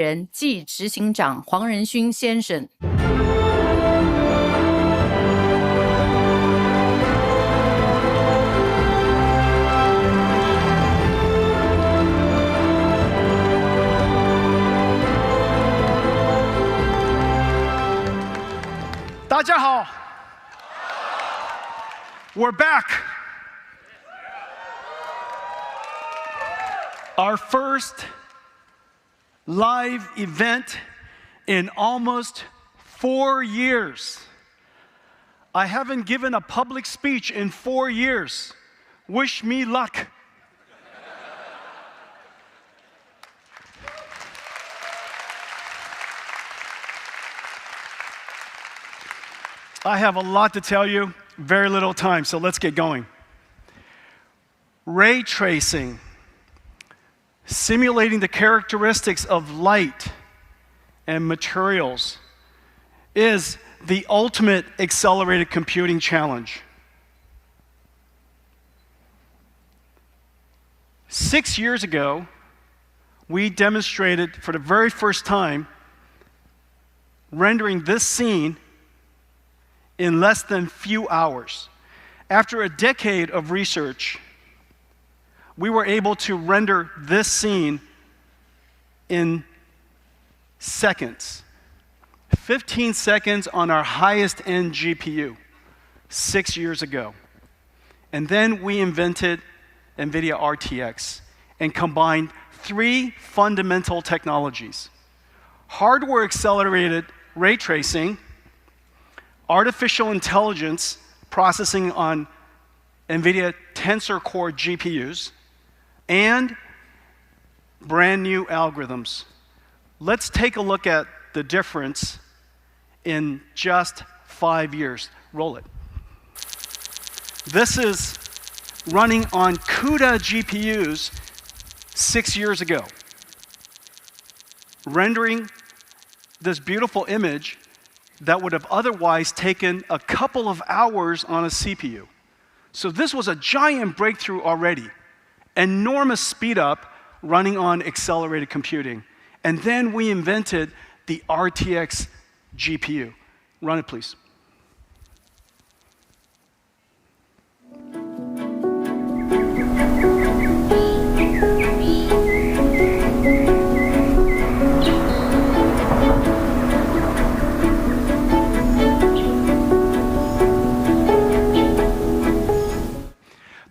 人暨执行长黄仁勋先生。大家好 We're back. Our first live event in almost 4 years. I haven't given a public speech in 4 years. Wish me luck. I have a lot to tell you, very little time, so let's get going. Ray tracing, simulating the characteristics of light and materials, is the ultimate accelerated computing challenge. 6 years ago, we demonstrated for the very first time rendering this scene in less than few hours. After a decade of research, we were able to render this scene in seconds. 15 seconds on our highest end GPU 6 years ago. And then we invented Nvidia RTX and combined 3 fundamental technologies: hardware accelerated ray tracing, artificial intelligence processing on Nvidia Tensor Core GPUs, and brand new algorithms. Let's take a look at the difference in just 5 years. Roll it. This is running on CUDA GPUs 6 years ago, rendering this beautiful image that would have otherwise taken a couple of hours on a CPU. So this was a giant breakthrough already. Enormous speed up running on accelerated computing. And then we invented the RTX GPU. Run it, please.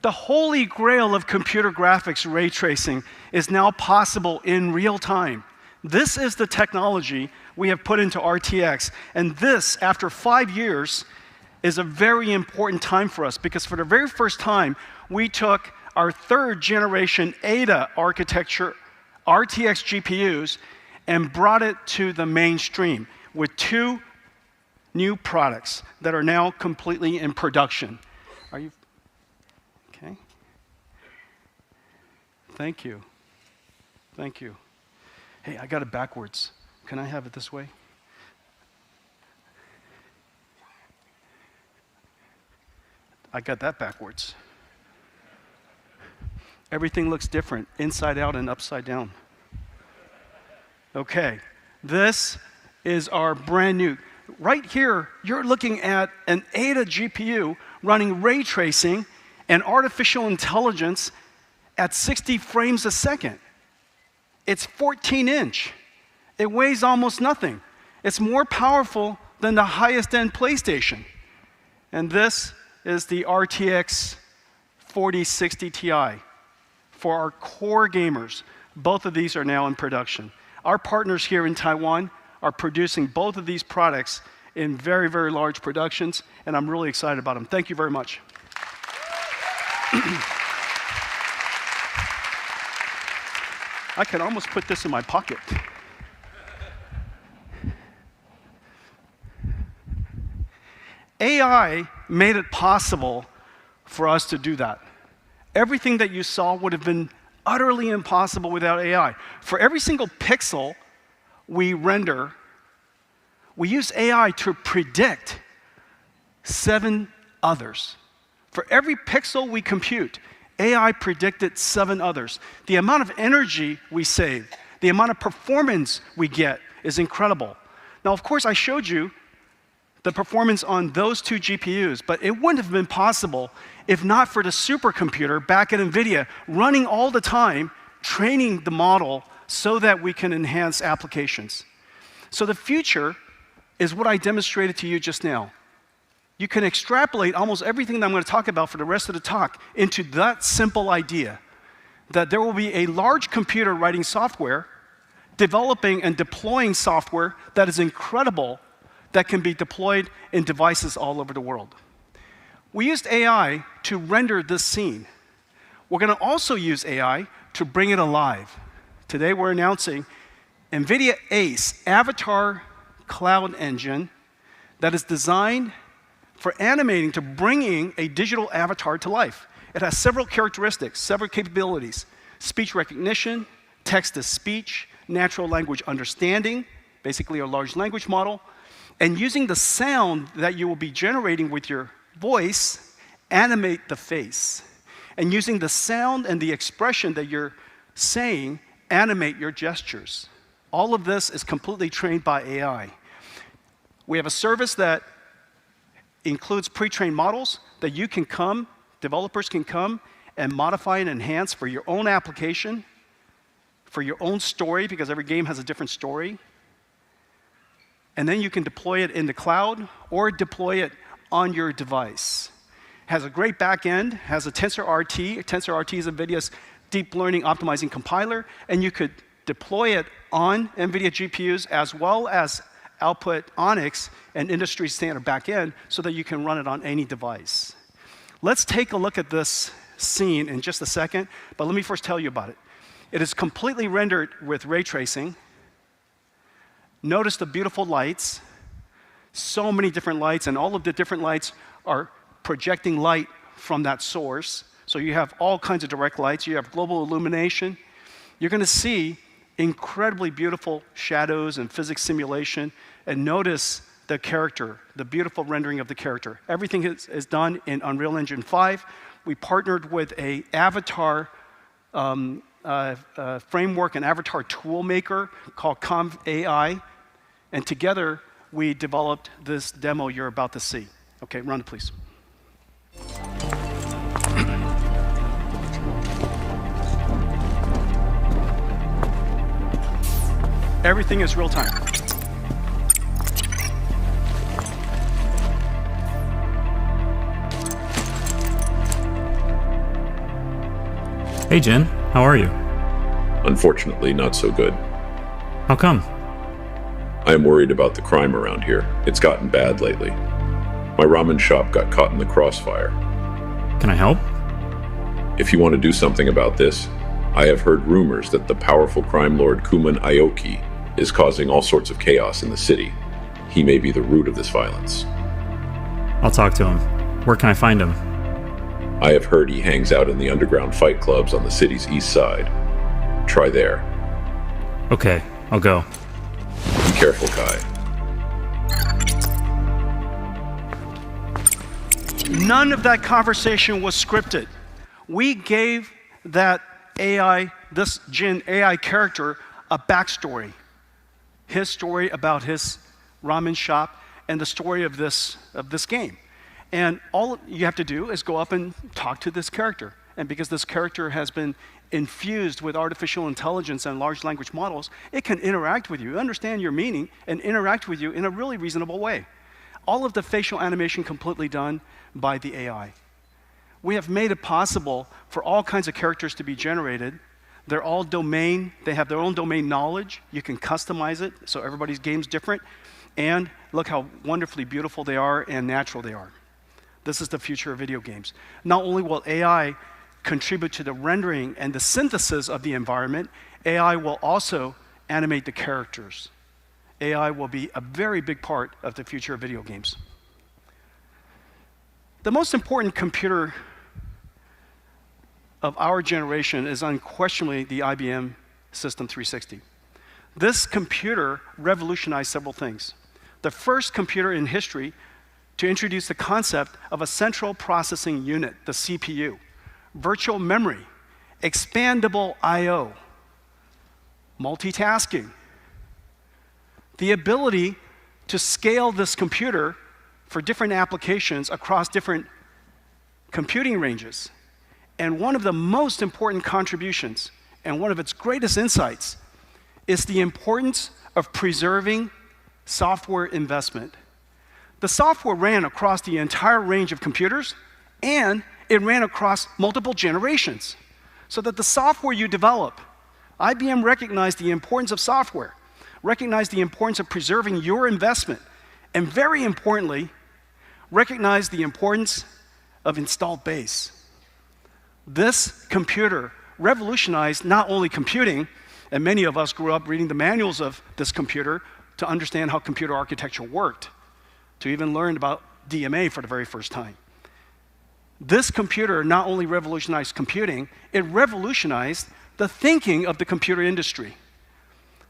The holy grail of computer graphics ray tracing is now possible in real time. This is the technology we have put into RTX, and this, after 5 years, is a very important time for us because for the very first time, we took our 3rd generation Ada architecture RTX GPUs and brought it to the mainstream with 2 new products that are now completely in production. Are you? Okay. Thank you. Thank you. Hey, I got it backwards. Can I have it this way? I got that backwards. Everything looks different, inside out and upside down. Okay, this is our brand new. Right here, you're looking at an Ada GPU running ray tracing and artificial intelligence at 60 frames a second. It's 14-inch. It weighs almost nothing. It's more powerful than the highest-end PlayStation. And this is the RTX 4060 Ti for our core gamers. Both of these are now in production. Our partners here in Taiwan are producing both of these products in very, very large productions, and I'm really excited about them. Thank you very much. I can almost put this in my pocket. AI made it possible for us to do that. Everything that you saw would have been utterly impossible without AI. For every single pixel we render, we use AI to predict 7 others. For every pixel we compute, AI predicted 7 others. The amount of energy we save, The amount of performance we get is incredible. Now, of course, I showed you the performance on those 2 GPUs, but it wouldn't have been possible if not for the supercomputer back at Nvidia running all the time, training the model so that we can enhance applications. So the future is what I demonstrated to you just now. You can extrapolate almost everything that I'm going to talk about for the rest of the talk into that simple idea, that there will be a large computer writing software, developing and deploying software that is incredible, that can be deployed in devices all over the world. We used AI to render this scene. We're going to also use AI to bring it alive. Today we're announcing Nvidia ACE Avatar Cloud Engine that is designed for animating to bringing a digital avatar to life. It has several characteristics, several capabilities: speech recognition, text-to-speech, natural language understanding, basically a large language model, and using the sound that you will be generating with your voice, animate the face. And using the sound and the expression that you're saying, animate your gestures. All of this is completely trained by AI. We have a service that includes pre-trained models that you can come, developers can come and modify and enhance for your own application, for your own story, because every game has a different story. And then you can deploy it in the cloud or deploy it on your device. Has a great back end, has a TensorRT. TensorRT is NVIDIA's deep learning optimizing compiler, and you could deploy it on NVIDIA GPUs as well as output Onyx, an industry standard backend, so that you can run it on any device. Let's take a look at this scene in just a second, but let me first tell you about it. It is completely rendered with ray tracing. Notice the beautiful lights, so many different lights, and all of the different lights are projecting light from that source. So you have all kinds of direct lights, you have global illumination. You're going to see incredibly beautiful shadows and physics simulation, and notice the character, the beautiful rendering of the character. Everything is done in Unreal Engine 5. We partnered with an avatar framework, an avatar tool maker called ConvAI, and together we developed this demo you're about to see. Okay, run it, please. Everything is real time. Hey Jen, how are you? Unfortunately, not so good. How come? I am worried about the crime around here. It's gotten bad lately. My ramen shop got caught in the crossfire. Can I help? If you want to do something about this, I have heard rumors that the powerful crime lord Kuman Aoki is causing all sorts of chaos in the city. He may be the root of this violence. I'll talk to him. Where can I find him? I have heard he hangs out in the underground fight clubs on the city's east side. Try there. Okay, I'll go. Be careful, Kai. None of that conversation was scripted. We gave that AI, this Jin AI character, a backstory. His story about his ramen shop and the story of this game. And all you have to do is go up and talk to this character. And because this character has been infused with artificial intelligence and large language models, it can interact with you, understand your meaning, and interact with you in a really reasonable way. All of the facial animation completely done by the AI. We have made it possible for all kinds of characters to be generated. They're all domain, they have their own domain knowledge. You can customize it, so everybody's game's different. And look how wonderfully beautiful they are and natural they are. This is the future of video games. Not only will AI contribute to the rendering and the synthesis of the environment, AI will also animate the characters. AI will be a very big part of the future of video games. The most important computer of our generation is unquestionably the IBM System 360. This computer revolutionized several things. The first computer in history to introduce the concept of a central processing unit, the CPU, virtual memory, expandable I/O, multitasking, the ability to scale this computer for different applications across different computing ranges. And one of the most important contributions and one of its greatest insights is the importance of preserving software investment. The software ran across the entire range of computers, and it ran across multiple generations. So that the software you develop, IBM recognized the importance of software, recognized the importance of preserving your investment, and very importantly, recognized the importance of installed base. This computer revolutionized not only computing, and many of us grew up reading the manuals of this computer to understand how computer architecture worked, to even learn about DMA for the very first time. This computer not only revolutionized computing, it revolutionized the thinking of the computer industry.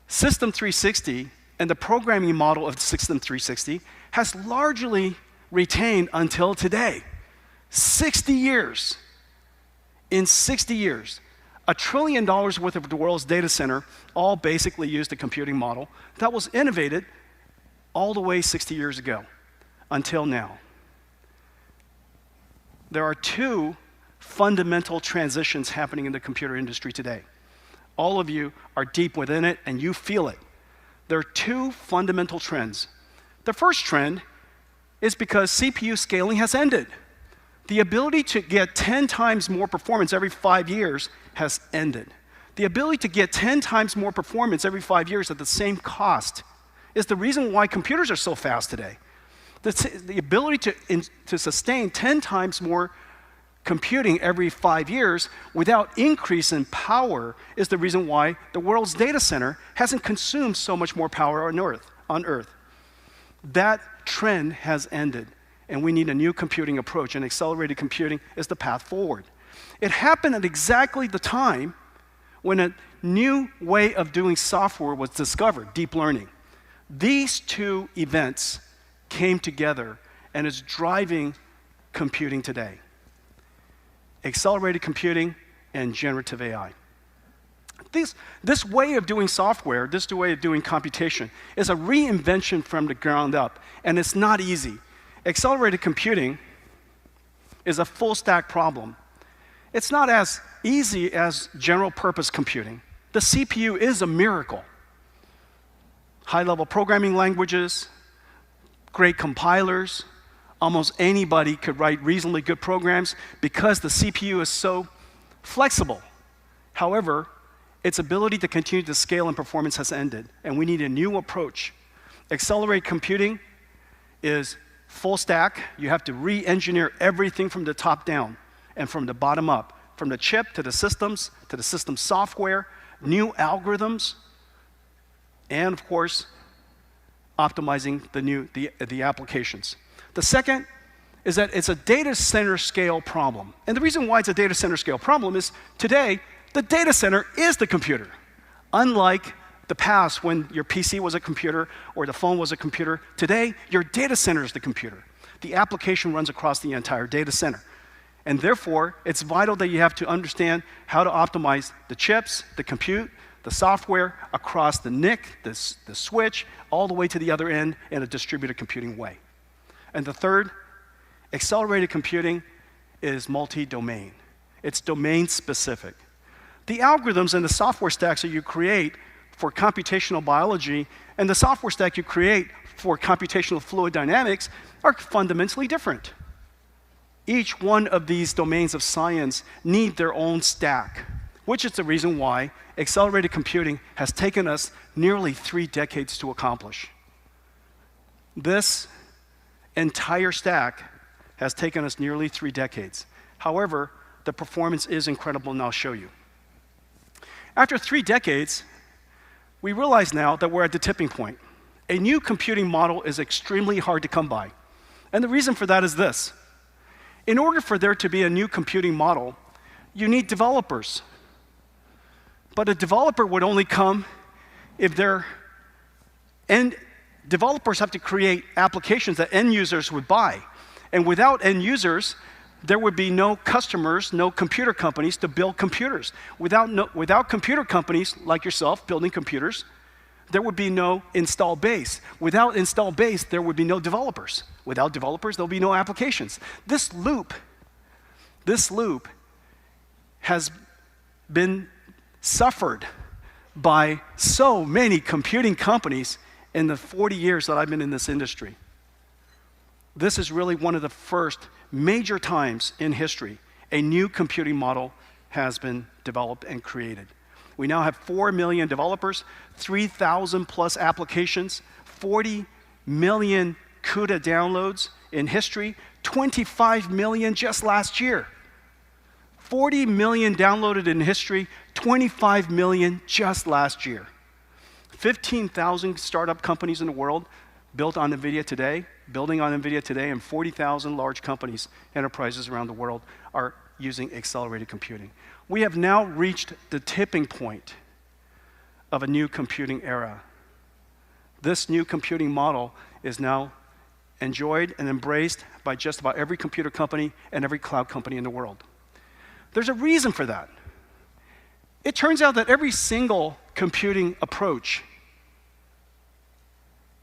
System 360 and the programming model of System 360 has largely retained until today. 60 years. In 60 years, $1 trillion worth of the world's data center all basically used the computing model that was innovated all the way 60 years ago until now. There are two fundamental transitions happening in the computer industry today. All of you are deep within it and you feel it. There are two fundamental trends. The first trend is because CPU scaling has ended. The ability to get 10 times more performance every 5 years has ended. The ability to get 10 times more performance every 5 years at the same cost is the reason why computers are so fast today. The ability to sustain 10 times more computing every 5 years without increase in power is the reason why the world's data center hasn't consumed so much more power on Earth. That trend has ended, and we need a new computing approach, and accelerated computing is the path forward. It happened at exactly the time when a new way of doing software was discovered, deep learning. These two events came together and is driving computing today. Accelerated computing and generative AI. This way of doing software, this way of doing computation, is a reinvention from the ground up, and it's not easy. Accelerated computing is a full stack problem. It's not as easy as general purpose computing. The CPU is a miracle. High-level programming languages, great compilers, almost anybody could write reasonably good programs because the CPU is so flexible. However, its ability to continue to scale and performance has ended, and we need a new approach. Accelerated computing is full stack. You have to re-engineer everything from the top down and from the bottom up, from the chip to the system software, new algorithms, and of course, optimizing the applications. The second is that it's a data center scale problem. And the reason why it's a data center scale problem is today, the data center is the computer. Unlike the past when your PC was a computer or the phone was a computer, today your data center is the computer. The application runs across the entire data center. And therefore, it's vital that you have to understand how to optimize the chips, the compute, the software across the NIC, the switch, all the way to the other end in a distributed computing way. And the third, accelerated computing is multi-domain. It's domain-specific. The algorithms and the software stacks that you create for computational biology and the software stack you create for computational fluid dynamics are fundamentally different. Each one of these domains of science need their own stack, which is the reason why accelerated computing has taken us nearly 3 decades to accomplish. This entire stack has taken us nearly 3 decades. However, the performance is incredible, and I'll show you. After 3 decades, we realize now that we're at the tipping point. A new computing model is extremely hard to come by. And the reason for that is this. In order for there to be a new computing model, you need developers. But a developer would only come if developers have to create applications that end users would buy. And without end users, there would be no customers, no computer companies to build computers. Without computer companies like yourself building computers, there would be no install base. Without install base, there would be no developers. Without developers, there'll be no applications. This loop has been suffered by so many computing companies in the 40 years that I've been in this industry. This is really one of the first major times in history a new computing model has been developed and created. We now have 4 million developers, 3,000 plus applications, 40 million CUDA downloads in history, 25 million just last year. 40 million downloaded in history, 25 million just last year. 15,000 startup companies in the world built on Nvidia today, building on Nvidia today, and 40,000 large companies, enterprises around the world are using accelerated computing. We have now reached the tipping point of a new computing era. This new computing model is now enjoyed and embraced by just about every computer company and every cloud company in the world. There's a reason for that. It turns out that every single computing approach,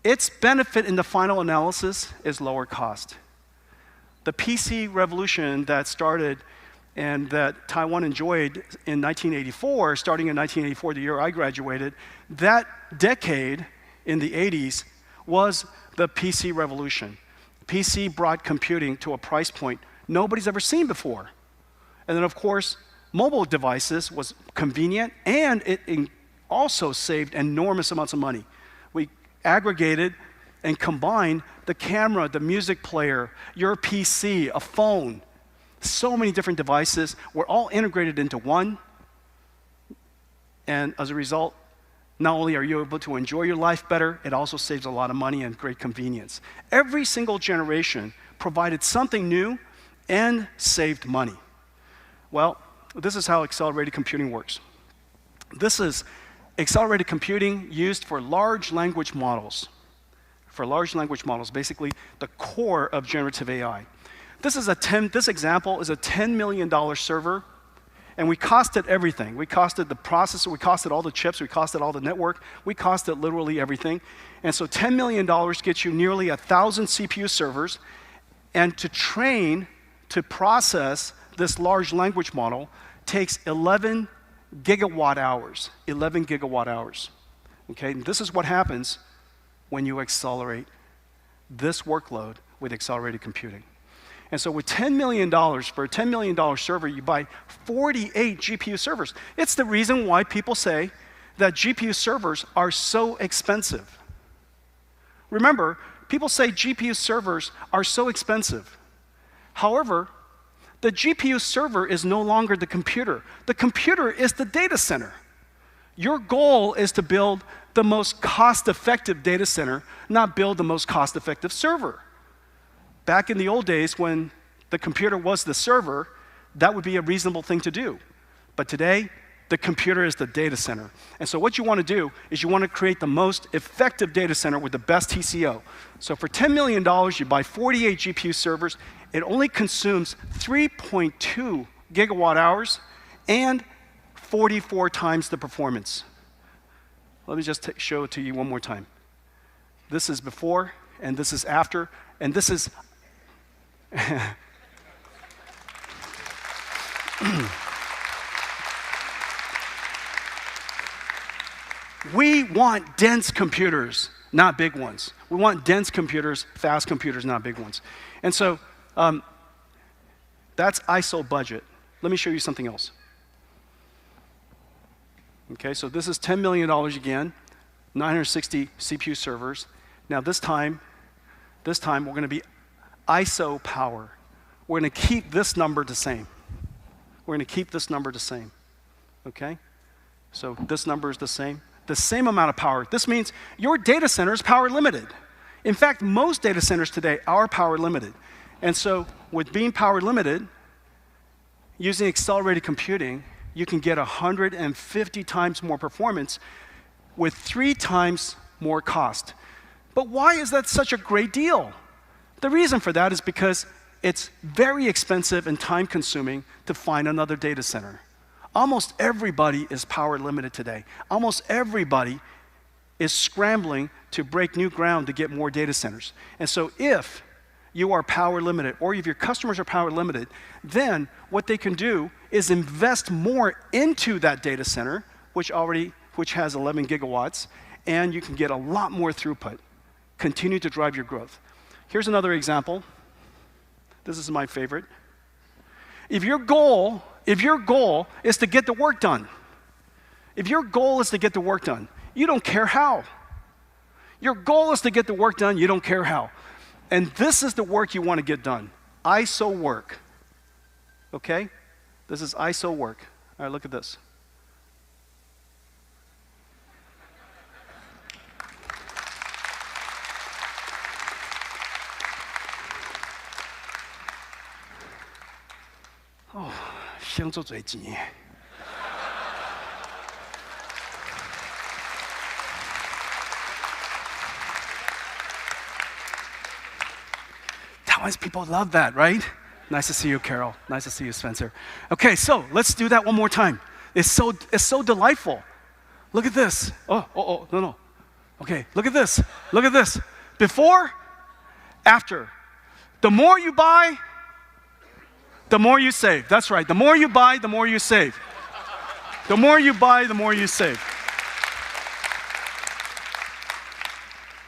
its benefit in the final analysis is lower cost. The PC revolution that started and that Taiwan enjoyed in 1984, starting in 1984, the year I graduated, that decade in the 80s was the PC revolution. PC brought computing to a price point nobody's ever seen before. And then, of course, mobile devices was convenient, and it also saved enormous amounts of money. We aggregated and combined the camera, the music player, your PC, a phone. So many different devices were all integrated into one. And as a result, not only are you able to enjoy your life better, it also saves a lot of money and great convenience. Every single generation provided something new and saved money. Well, this is how accelerated computing works. This is accelerated computing used for large language models. For large language models, basically the core of generative AI. This example is a $10 million server, and we costed everything. We costed the processor, we costed all the chips, we costed all the network, we costed literally everything. And so $10 million gets you nearly 1,000 CPU servers, and to train, to process this large language model takes 11 gigawatt hours. 11 gigawatt hours. Okay, and this is what happens when you accelerate this workload with accelerated computing. And so with $10 million, for a $10 million server, you buy 48 GPU servers. It's the reason why people say that GPU servers are so expensive. Remember, people say GPU servers are so expensive. However, the GPU server is no longer the computer. The computer is the data center. Your goal is to build the most cost-effective data center, not build the most cost-effective server. Back in the old days when the computer was the server, that would be a reasonable thing to do. But today, the computer is the data center. And so what you want to do is you want to create the most effective data center with the best TCO. So for $10 million, you buy 48 GPU servers. It only consumes 3.2 gigawatt hours and 44 times the performance. Let me just show it to you one more time. This is before, and this is after, and this is we want dense computers, not big ones. We want dense computers, fast computers, not big ones. And so that's ISO budget. Let me show you something else. Okay, so this is $10 million again, 960 CPU servers. Now this time we're going to be ISO power. We're going to keep this number the same. We're going to keep this number the same. Okay? So this number is the same amount of power. This means your data center is power limited. In fact, most data centers today are power limited. And so with being power limited, using accelerated computing, you can get 150 times more performance with 3 times more cost. But why is that such a great deal? The reason for that is because it's very expensive and time-consuming to find another data center. Almost everybody is power limited today. Almost everybody is scrambling to break new ground to get more data centers. And so if you are power limited, or if your customers are power limited, then what they can do is invest more into that data center, which has 11 gigawatts, and you can get a lot more throughput. Continue to drive your growth. Here's another example. This is my favorite. If your goal is to get the work done, you don't care how. Your goal is to get the work done, you don't care how. And this is the work you want to get done. ISO work. Okay? This is ISO work. All right, look at this. Oh, 想做最钱。Taiwanese people love that, right? Nice to see you, Carol. Nice to see you, Spencer. Okay, so let's do that one more time. It's so delightful. Look at this. No. Okay, look at this. Look at this. Before, after. The more you buy, the more you save. That's right. The more you buy, the more you save. The more you buy, the more you save.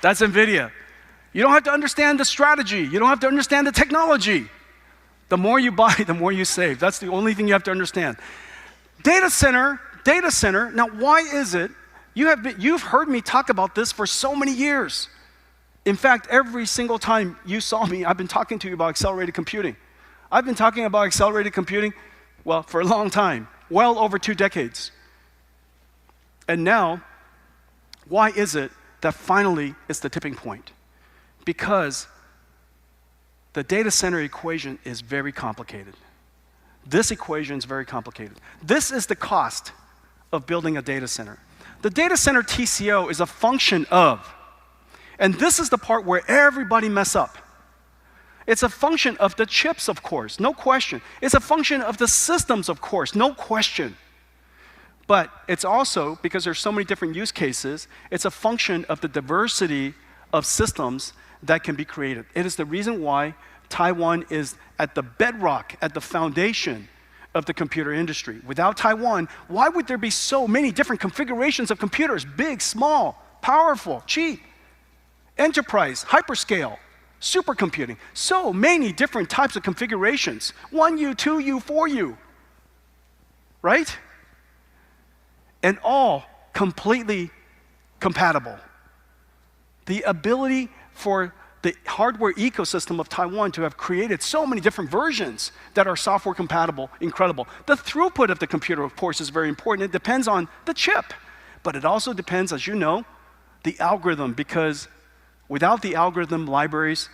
That's Nvidia. You don't have to understand the strategy. You don't have to understand the technology. The more you buy, the more you save. That's the only thing you have to understand. Data center. Now, why is it? You've heard me talk about this for so many years. In fact, every single time you saw me, I've been talking to you about accelerated computing. I've been talking about accelerated computing, well, for a long time, well over 2 decades. And now, why is it that finally it's the tipping point? Because the data center equation is very complicated. This equation is very complicated. This is the cost of building a data center. The data center TCO is a function of, and this is the part where everybody mess up. It's a function of the chips, of course, no question. It's a function of the systems, of course, no question. But it's also, because there's so many different use cases, it's a function of the diversity of systems that can be created. It is the reason why Taiwan is at the bedrock, at the foundation of the computer industry. Without Taiwan, why would there be so many different configurations of computers? Big, small, powerful, cheap, enterprise, hyperscale, supercomputing. So many different types of configurations. 1U, 2U, 4U. Right? And all completely compatible. The ability for the hardware ecosystem of Taiwan to have created so many different versions that are software compatible, incredible. The throughput of the computer, of course, is very important. It depends on the chip. But it also depends, as you know, the algorithm, because without the algorithm libraries,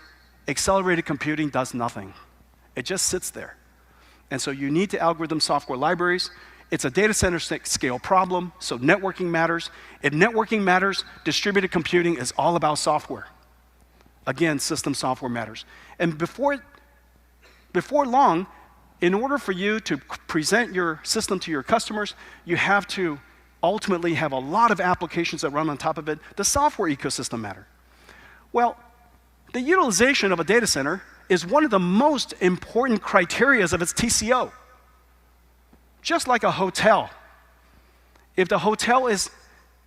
accelerated computing does nothing. It just sits there. And so you need the algorithm software libraries. It's a data center scale problem, so networking matters. If networking matters, distributed computing is all about software. Again, system software matters. And before long, in order for you to present your system to your customers, you have to ultimately have a lot of applications that run on top of it. The software ecosystem matter. Well, the utilization of a data center is one of the most important criteria of its TCO. Just like a hotel. If the hotel is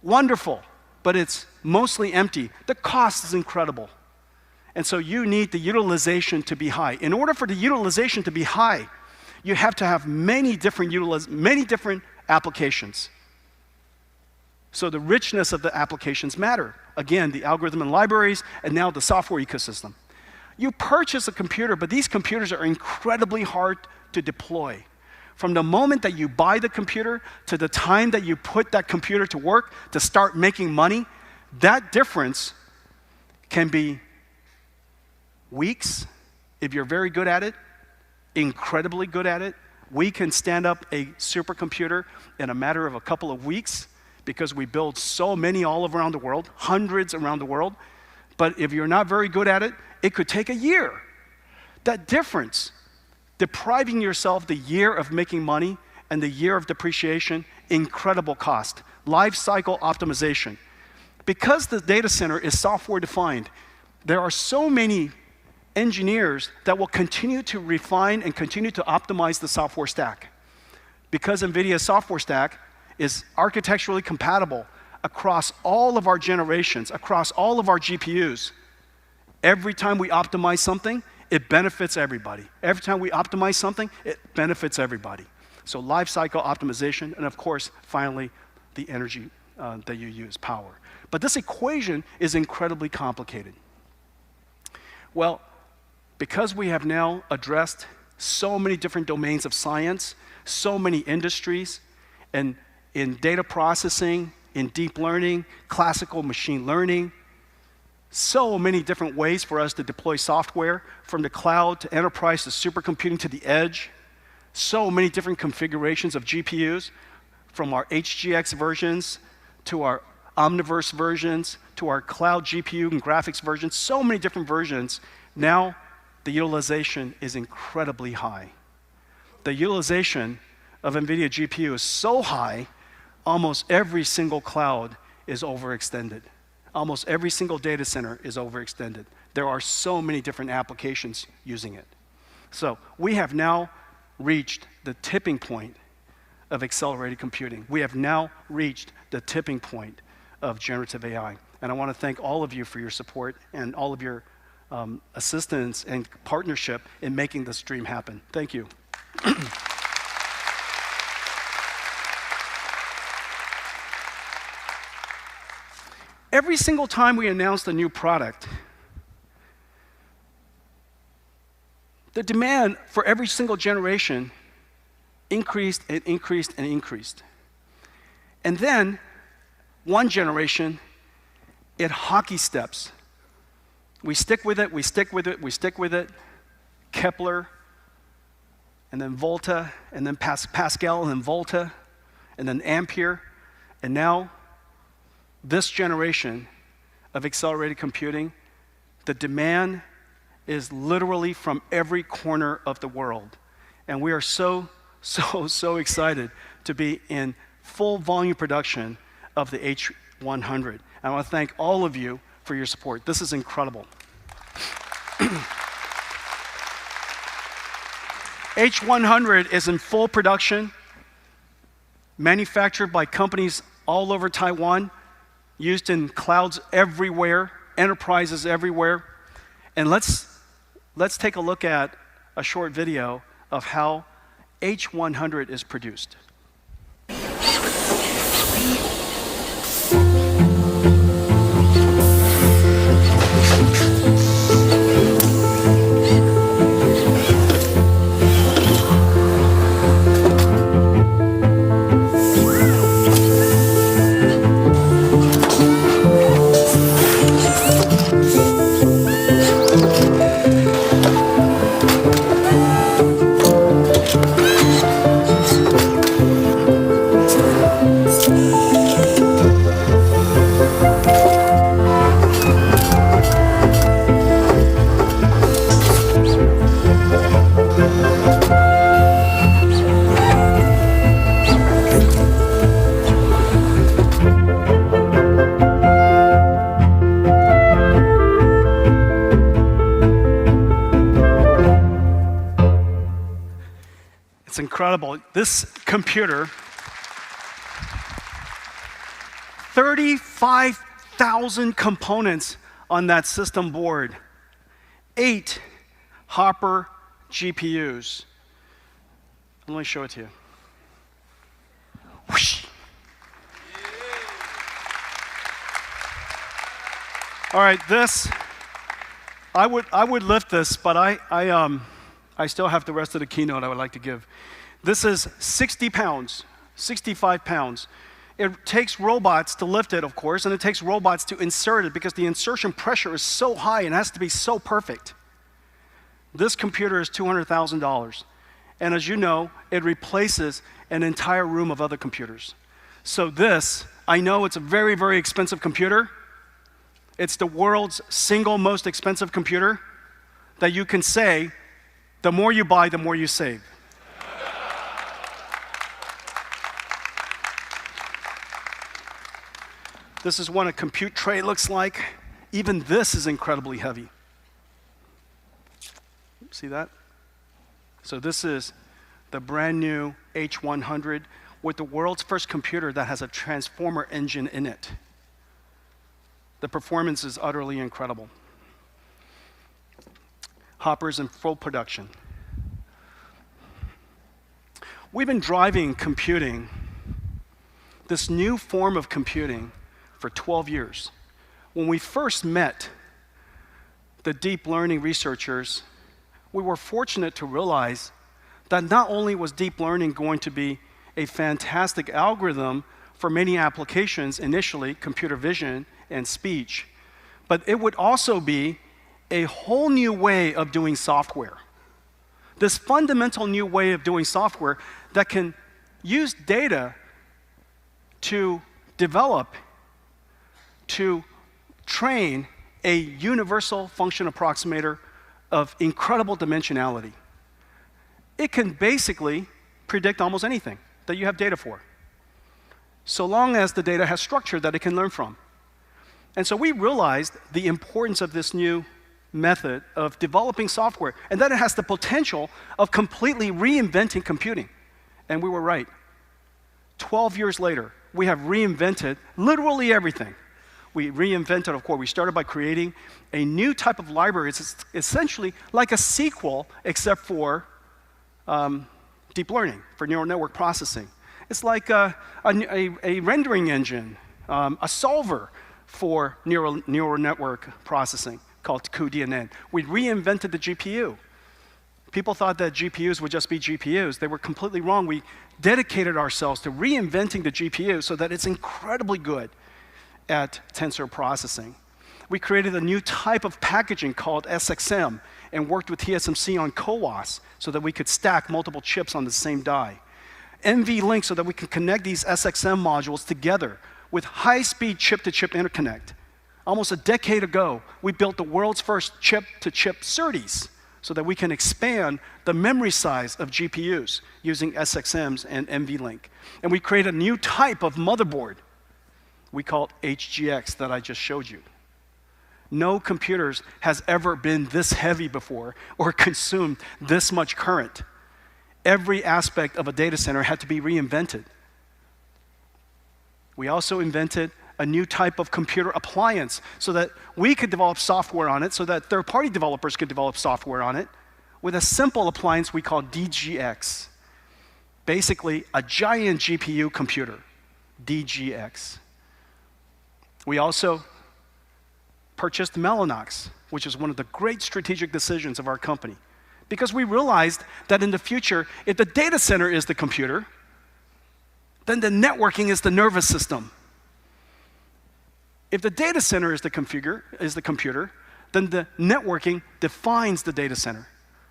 wonderful, but it's mostly empty, the cost is incredible. And so you need the utilization to be high. In order for the utilization to be high, you have to have many different applications. So the richness of the applications matter. Again, the algorithm and libraries, and now the software ecosystem. You purchase a computer, but these computers are incredibly hard to deploy. From the moment that you buy the computer to the time that you put that computer to work to start making money, that difference can be weeks, if you're very good at it, incredibly good at it. We can stand up a supercomputer in a matter of a couple of weeks because we build so many all around the world, hundreds around the world. But if you're not very good at it, it could take a year. That difference, depriving yourself the year of making money and the year of depreciation, incredible cost. Life cycle optimization. Because the data center is software defined, there are so many engineers that will continue to refine and continue to optimize the software stack. Because NVIDIA's software stack is architecturally compatible across all of our generations, across all of our GPUs, every time we optimize something, it benefits everybody. Every time we optimize something, it benefits everybody. So life cycle optimization, and of course, finally, the energy that you use, power. But this equation is incredibly complicated. Well, because we have now addressed so many different domains of science, so many industries, and in data processing, in deep learning, classical machine learning, so many different ways for us to deploy software, from the cloud to enterprise to supercomputing to the edge, so many different configurations of GPUs, from our HGX versions to our Omniverse versions to our cloud GPU and graphics versions, so many different versions. Now, the utilization is incredibly high. The utilization of NVIDIA GPU is so high, almost every single cloud is overextended. Almost every single data center is overextended. There are so many different applications using it. So we have now reached the tipping point of accelerated computing. We have now reached the tipping point of generative AI. And I want to thank all of you for your support and all of your assistance and partnership in making this dream happen. Thank you. Every single time we announced a new product, the demand for every single generation increased and increased and increased. And then, one generation, it hockey steps. We stick with it, we stick with it, we stick with it. Kepler, and then Volta, and then Pascal, and then Volta, and then Ampere, and now, this generation of accelerated computing, the demand is literally from every corner of the world. And we are so excited to be in full volume production of the H100. I want to thank all of you for your support. This is incredible. H100 is in full production, manufactured by companies all over Taiwan, used in clouds everywhere, enterprises everywhere. And let's take a look at a short video of how H100 is produced. It's incredible. This computer, 35,000 components on that system board, 8 Hopper GPUs. Let me show it to you. Whoosh. All right, this, I would lift this, but I still have the rest of the keynote I would like to give. This is 60 pounds, 65 pounds. It takes robots to lift it, of course, and it takes robots to insert it because the insertion pressure is so high and has to be so perfect. This computer is $200,000. And as you know, it replaces an entire room of other computers. So this, I know it's a very, very expensive computer. It's the world's single most expensive computer that you can say The more you buy, the more you save. This is what a compute tray looks like. Even this is incredibly heavy. See that? So this is the brand new H100 with the world's first computer that has a transformer engine in it. The performance is utterly incredible. Hopper's in full production. We've been driving computing, this new form of computing, for 12 years. When we first met the deep learning researchers, we were fortunate to realize that not only was deep learning going to be a fantastic algorithm for many applications, initially computer vision and speech, but it would also be a whole new way of doing software. This fundamental new way of doing software that can use data to develop, to train a universal function approximator of incredible dimensionality. It can basically predict almost anything that you have data for, so long as the data has structure that it can learn from. And so we realized the importance of this new method of developing software, and that it has the potential of completely reinventing computing. And we were right. 12 years later, we have reinvented literally everything. We reinvented, of course, we started by creating a new type of library. It's essentially like a sequel, except for deep learning, for neural network processing. It's like a rendering engine, a solver for neural network processing called cuDNN. We reinvented the GPU. People thought that GPUs would just be GPUs. They were completely wrong. We dedicated ourselves to reinventing the GPU so that it's incredibly good at tensor processing. We created a new type of packaging called SXM and worked with TSMC on CoWoS so that we could stack multiple chips on the same die. NVLink so that we can connect these SXM modules together with high-speed chip-to-chip interconnect. Almost a decade ago, we built the world's first chip-to-chip SerDes so that we can expand the memory size of GPUs using SXMs and NVLink. And we created a new type of motherboard we call HGX that I just showed you. No computers has ever been this heavy before or consumed this much current. Every aspect of a data center had to be reinvented. We also invented a new type of computer appliance so that we could develop software on it, so that third-party developers could develop software on it with a simple appliance we call DGX. Basically, a giant GPU computer, DGX. We also purchased Mellanox, which is one of the great strategic decisions of our company, because we realized that in the future, if the data center is the computer, then the networking is the nervous system. If the data center is the computer, then the networking defines the data center.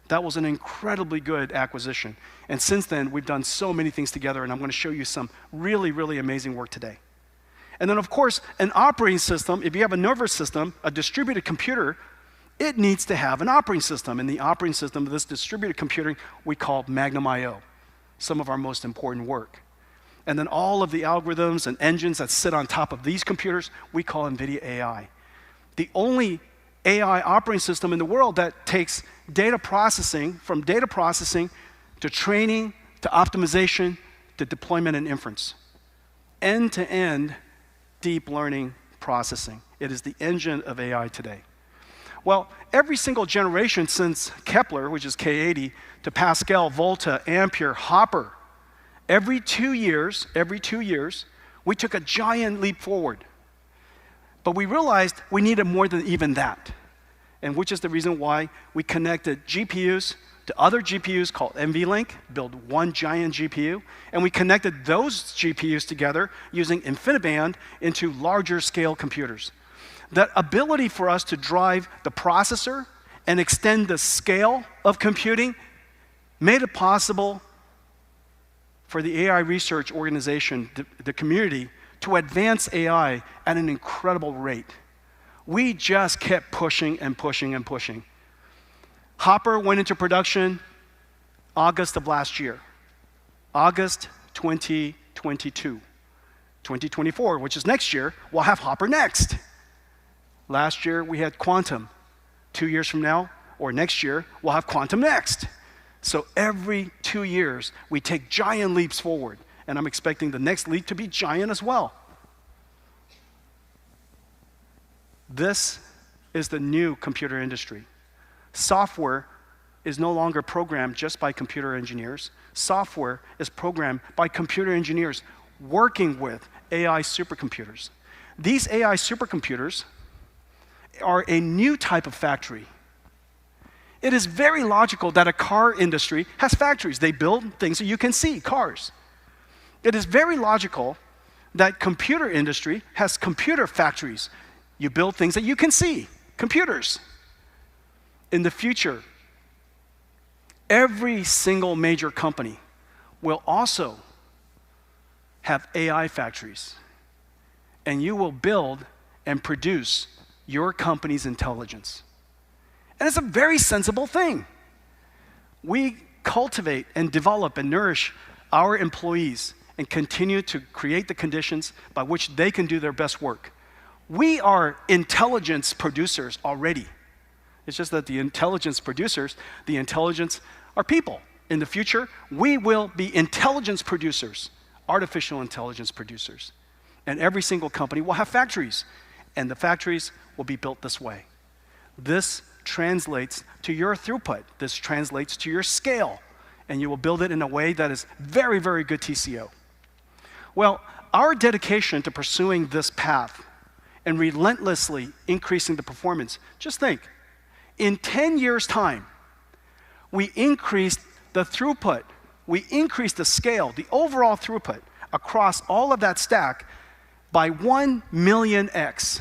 That was an incredibly good acquisition. And since then, we've done so many things together, and I'm going to show you some really, really amazing work today. And then, of course, an operating system, if you have a nervous system, a distributed computer, it needs to have an operating system. And the operating system of this distributed computing we call Magnum I/O, some of our most important work. And then all of the algorithms and engines that sit on top of these computers, we call Nvidia AI. The only AI operating system in the world that takes data processing, from data processing to training, to optimization, to deployment and inference. End-to-end deep learning processing. It is the engine of AI today. Well, every single generation since Kepler, which is K80, to Pascal, Volta, Ampere, Hopper, every 2 years, we took a giant leap forward. But we realized we needed more than even that, and which is the reason why we connected GPUs to other GPUs called NVLink, build one giant GPU, and we connected those GPUs together using InfiniBand into larger scale computers. That ability for us to drive the processor and extend the scale of computing made it possible for the AI research organization, the community, to advance AI at an incredible rate. We just kept pushing and pushing and pushing. Hopper went into production August of last year. August 2022. 2024, which is next year, we'll have Hopper next. Last year, we had Quantum. 2 years from now, or next year, we'll have Quantum next. So every 2 years, we take giant leaps forward. And I'm expecting the next leap to be giant as well. This is the new computer industry. Software is no longer programmed just by computer engineers. Software is programmed by computer engineers working with AI supercomputers. These AI supercomputers are a new type of factory. It is very logical that a car industry has factories. They build things that you can see, cars. It is very logical that computer industry has computer factories. You build things that you can see, computers. In the future, every single major company will also have AI factories. And you will build and produce your company's intelligence. And it's a very sensible thing. We cultivate and develop and nourish our employees and continue to create the conditions by which they can do their best work. We are intelligence producers already. It's just that the intelligence producers, the intelligence are people. In the future, we will be intelligence producers, artificial intelligence producers. And every single company will have factories, and the factories will be built this way. This translates to your throughput. This translates to your scale, and you will build it in a way that is very, very good TCO. Well, our dedication to pursuing this path and relentlessly increasing the performance, just think, in 10 years' time, we increased the throughput, we increased the scale, the overall throughput across all of that stack by 1 million x.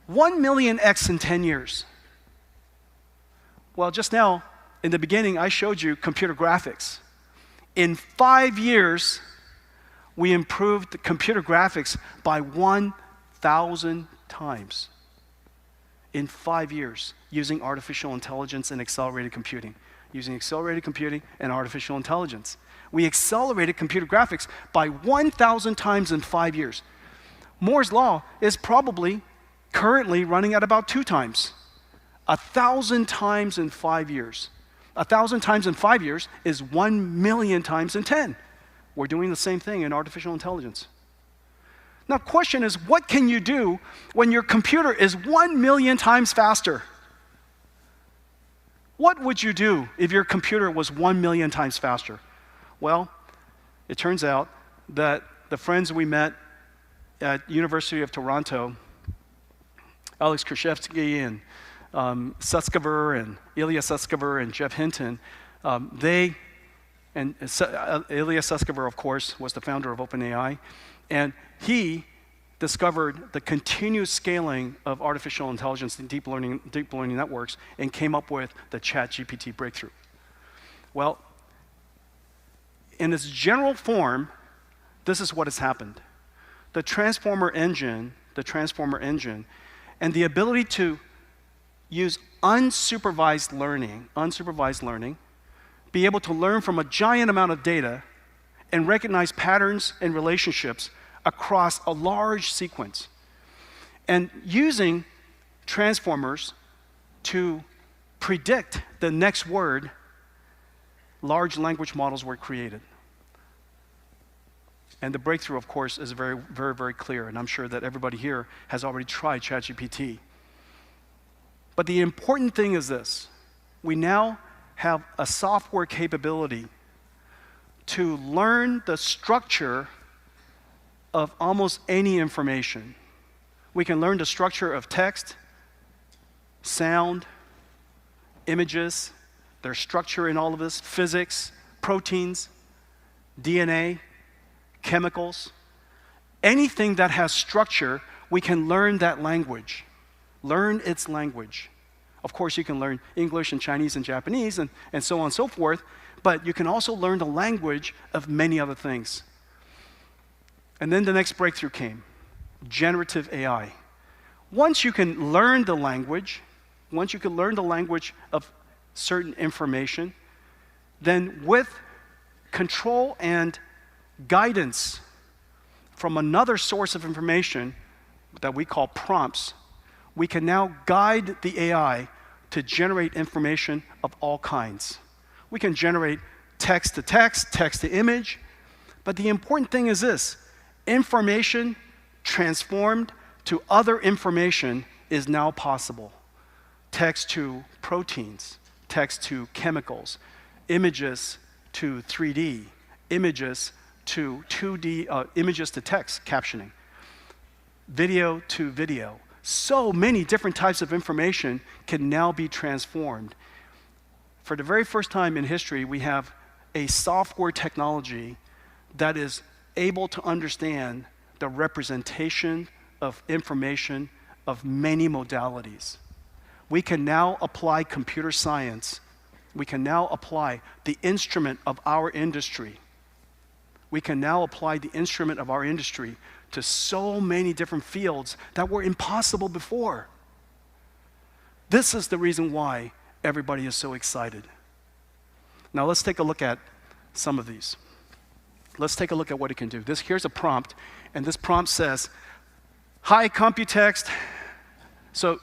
1 million x in 10 years. Well, just now, in the beginning, I showed you computer graphics. In 5 years, we improved the computer graphics by 1,000 times. In 5 years, using artificial intelligence and accelerated computing. Using accelerated computing and artificial intelligence. We accelerated computer graphics by 1,000 times in 5 years. Moore's law is probably currently running at about 2 times. 1,000 times in 5 years. 1,000 times in 5 years is 1 million times in 10. We're doing the same thing in artificial intelligence. Now, the question is, what can you do when your computer is 1 million times faster? What would you do if your computer was 1 million times faster? Well, it turns out that the friends we met at University of Toronto, Alex Krzyzewski and Sutskever and Ilya Sutskever and Jeff Hinton, Ilya Sutskever, of course, was the founder of OpenAI, and he discovered the continuous scaling of artificial intelligence and deep learning networks and came up with the ChatGPT breakthrough. Well, in its general form, this is what has happened. The transformer engine, and the ability to use unsupervised learning, be able to learn from a giant amount of data and recognize patterns and relationships across a large sequence. And using transformers to predict the next word, large language models were created. And the breakthrough, of course, is very, very, very clear, and I'm sure that everybody here has already tried ChatGPT. But the important thing is this: we now have a software capability to learn the structure of almost any information. We can learn the structure of text, sound, images, their structure in all of this, physics, proteins, DNA, chemicals. Anything that has structure, we can learn that language, learn its language. Of course, you can learn English and Chinese and Japanese and so on and so forth, but you can also learn the language of many other things. And then the next breakthrough came, generative AI. Once you can learn the language, once you can learn the language of certain information, then with control and guidance from another source of information that we call prompts, we can now guide the AI to generate information of all kinds. We can generate text to text, text to image, but the important thing is this: information transformed to other information is now possible. Text to proteins, text to chemicals, images to 3D, images to 2D, images to text captioning, video to video. So many different types of information can now be transformed. For the very first time in history, we have a software technology that is able to understand the representation of information of many modalities. We can now apply computer science. We can now apply the instrument of our industry. We can now apply the instrument of our industry to so many different fields that were impossible before. This is the reason why everybody is so excited. Now let's take a look at some of these. Let's take a look at what it can do. Here's a prompt, and this prompt says, "Hi Computext." So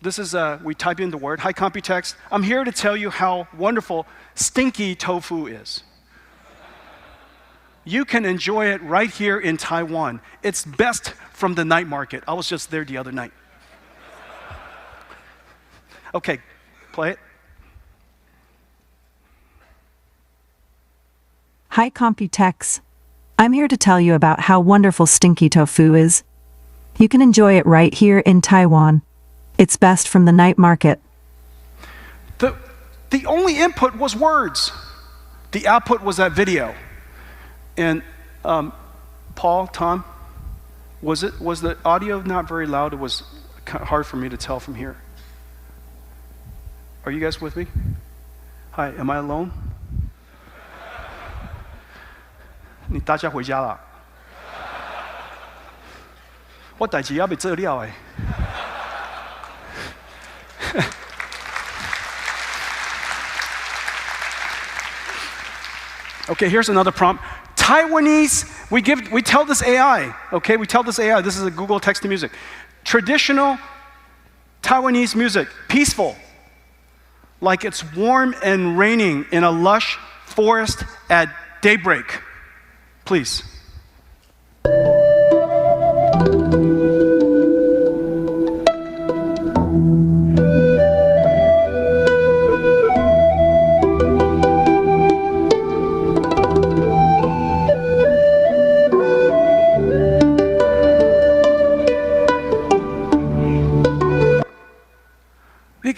this is, we type in the word, "Hi Computext, I'm here to tell you how wonderful stinky tofu is. You can enjoy it right here in Taiwan. It's best from the night market." I was just there the other night. Okay, play it. Hi Computex. I'm here to tell you about how wonderful stinky tofu is. You can enjoy it right here in Taiwan. It's best from the night market. The only input was words. The output was that video. And Paul, Tom, was the audio not very loud? It was hard for me to tell from here. Are you guys with me? Hi, am I alone? 你大家回家啦。我代志也未做了诶。Okay, here's another prompt. Taiwanese, we tell this AI, okay, this is a Google text-to-music. Traditional Taiwanese music, peaceful, like it's warm and raining in a lush forest at daybreak. Please.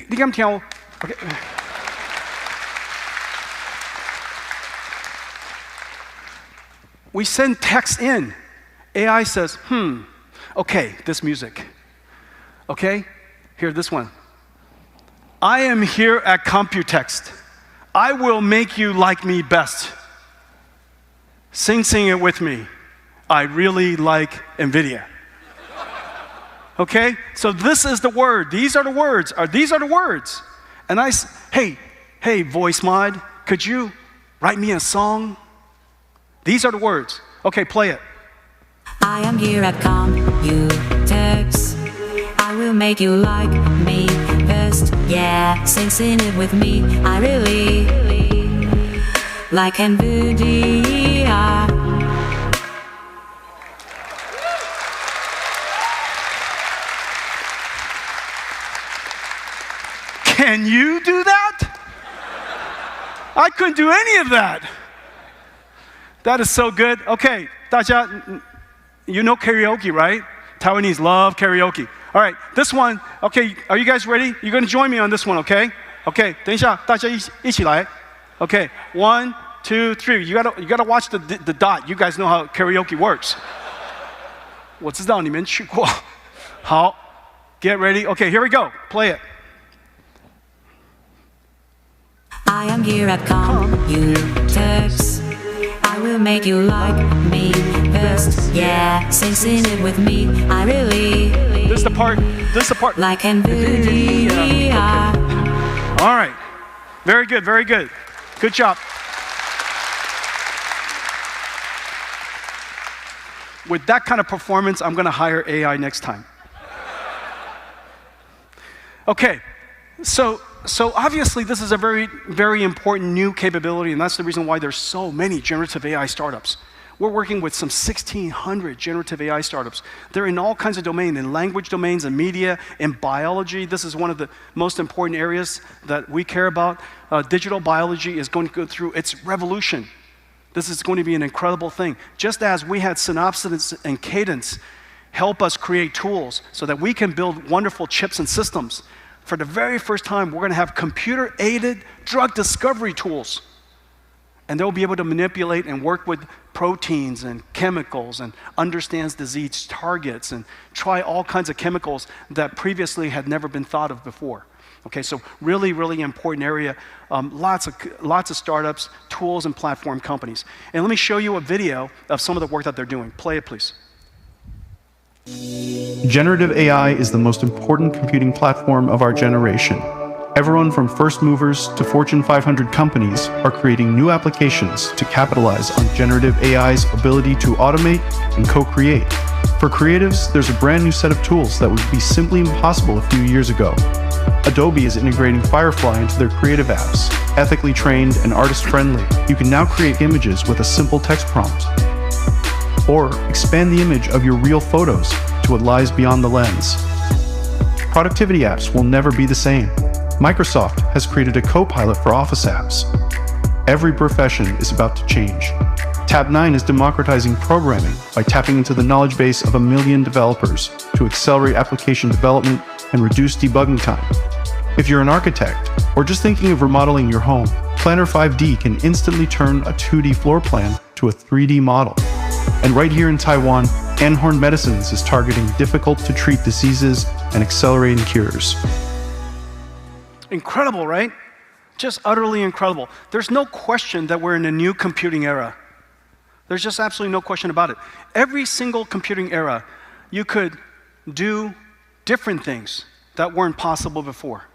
你敢听？ Okay. We send text in. AI says, okay, this music. Okay, here, this one. I am here at Computext. I will make you like me best. Sing it with me. I really like Nvidia. Okay, so this is the word. These are the words. These are the words. And hey, voice mod, could you write me a song? These are the words. Okay, play it. I am here at Computex. I will make you like me best. Yeah, sing it with me. I really like Nvidia. Can you do that? I couldn't do any of that. That is so good. Okay, 大家, you know karaoke, right? Taiwanese love karaoke. All right, this one, okay, are you guys ready? You're going to join me on this one, okay? Okay, 等一下，大家一起来. Okay, 1, 2, 3. You gotta watch the dot. You guys know how karaoke works. 我知道你们去过. 好, get ready. Okay, here we go. Play it. I am here at Computex. I will make you like me best. Yeah, sing it with me. I really This the part. This is the part. Like Nvidia. All right. Very good, very good. Good job. With that kind of performance, I'm going to hire AI next time. Okay, so obviously this is a very, very important new capability, and that's the reason why there's so many generative AI startups. We're working with some 1,600 generative AI startups. They're in all kinds of domains, in language domains, in media, in biology. This is one of the most important areas that we care about. Digital biology is going to go through its revolution. This is going to be an incredible thing. Just as we had Synopsys and Cadence help us create tools so that we can build wonderful chips and systems, for the very first time, we're going to have computer-aided drug discovery tools. And they'll be able to manipulate and work with proteins and chemicals and understands disease targets and try all kinds of chemicals that previously had never been thought of before. Okay, so really, really important area. Lots of startups, tools, and platform companies. And let me show you a video of some of the work that they're doing. Play it, please. Generative AI is the most important computing platform of our generation. Everyone from first movers to Fortune 500 companies are creating new applications to capitalize on generative AI's ability to automate and co-create. For creatives, there's a brand new set of tools that would be simply impossible a few years ago. Adobe is integrating Firefly into their creative apps. Ethically trained and artist-friendly, you can now create images with a simple text prompt. Or expand the image of your real photos to what lies beyond the lens. Productivity apps will never be the same. Microsoft has created a co-pilot for Office apps. Every profession is about to change. Tab9 is democratizing programming by tapping into the knowledge base of 1 million developers to accelerate application development and reduce debugging time. If you're an architect or just thinking of remodeling your home, Planner 5D can instantly turn a 2D floor plan to a 3D model. And right here in Taiwan, Anhorn Medicines is targeting difficult-to-treat diseases and accelerating cures. Incredible, right? Just utterly incredible. There's no question that we're in a new computing era. There's just absolutely no question about it. Every single computing era, you could do different things that weren't possible before.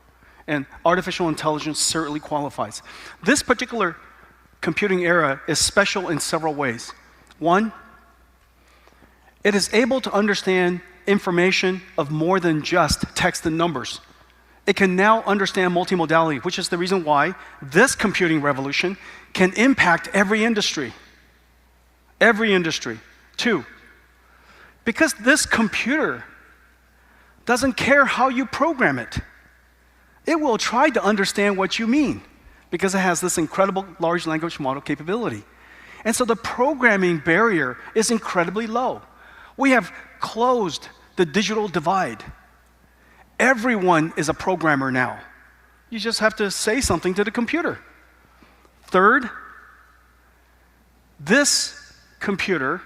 And artificial intelligence certainly qualifies. This particular computing era is special in several ways. One, it is able to understand information of more than just text and numbers. It can now understand multimodality, which is the reason why this computing revolution can impact every industry. Every industry. Two, because this computer doesn't care how you program it. It will try to understand what you mean because it has this incredible large language model capability. And so the programming barrier is incredibly low. We have closed the digital divide. Everyone is a programmer now. You just have to say something to the computer. Third, this computer,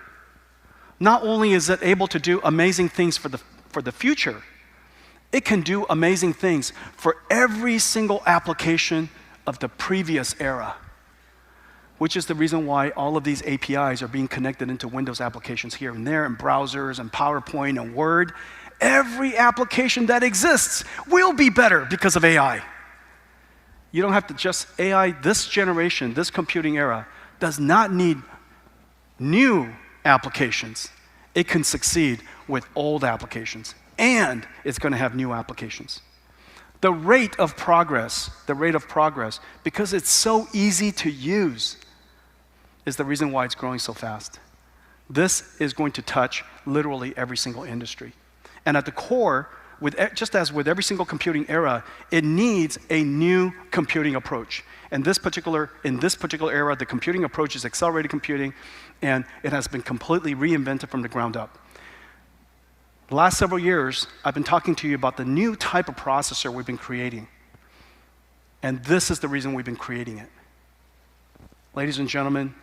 not only is it able to do amazing things for the future, it can do amazing things for every single application of the previous era, which is the reason why all of these APIs are being connected into Windows applications here and there, and browsers, and PowerPoint, and Word. Every application that exists will be better because of AI. You don't have to just AI, this generation, this computing era, does not need new applications. It can succeed with old applications, and it's going to have new applications. The rate of progress, because it's so easy to use, is the reason why it's growing so fast. This is going to touch literally every single industry. And at the core, just as with every single computing era, it needs a new computing approach. And in this particular era, the computing approach is accelerated computing, and it has been completely reinvented from the ground up. The last several years, I've been talking to you about the new type of processor we've been creating. And this is the reason we've been creating it. Ladies and gentlemen,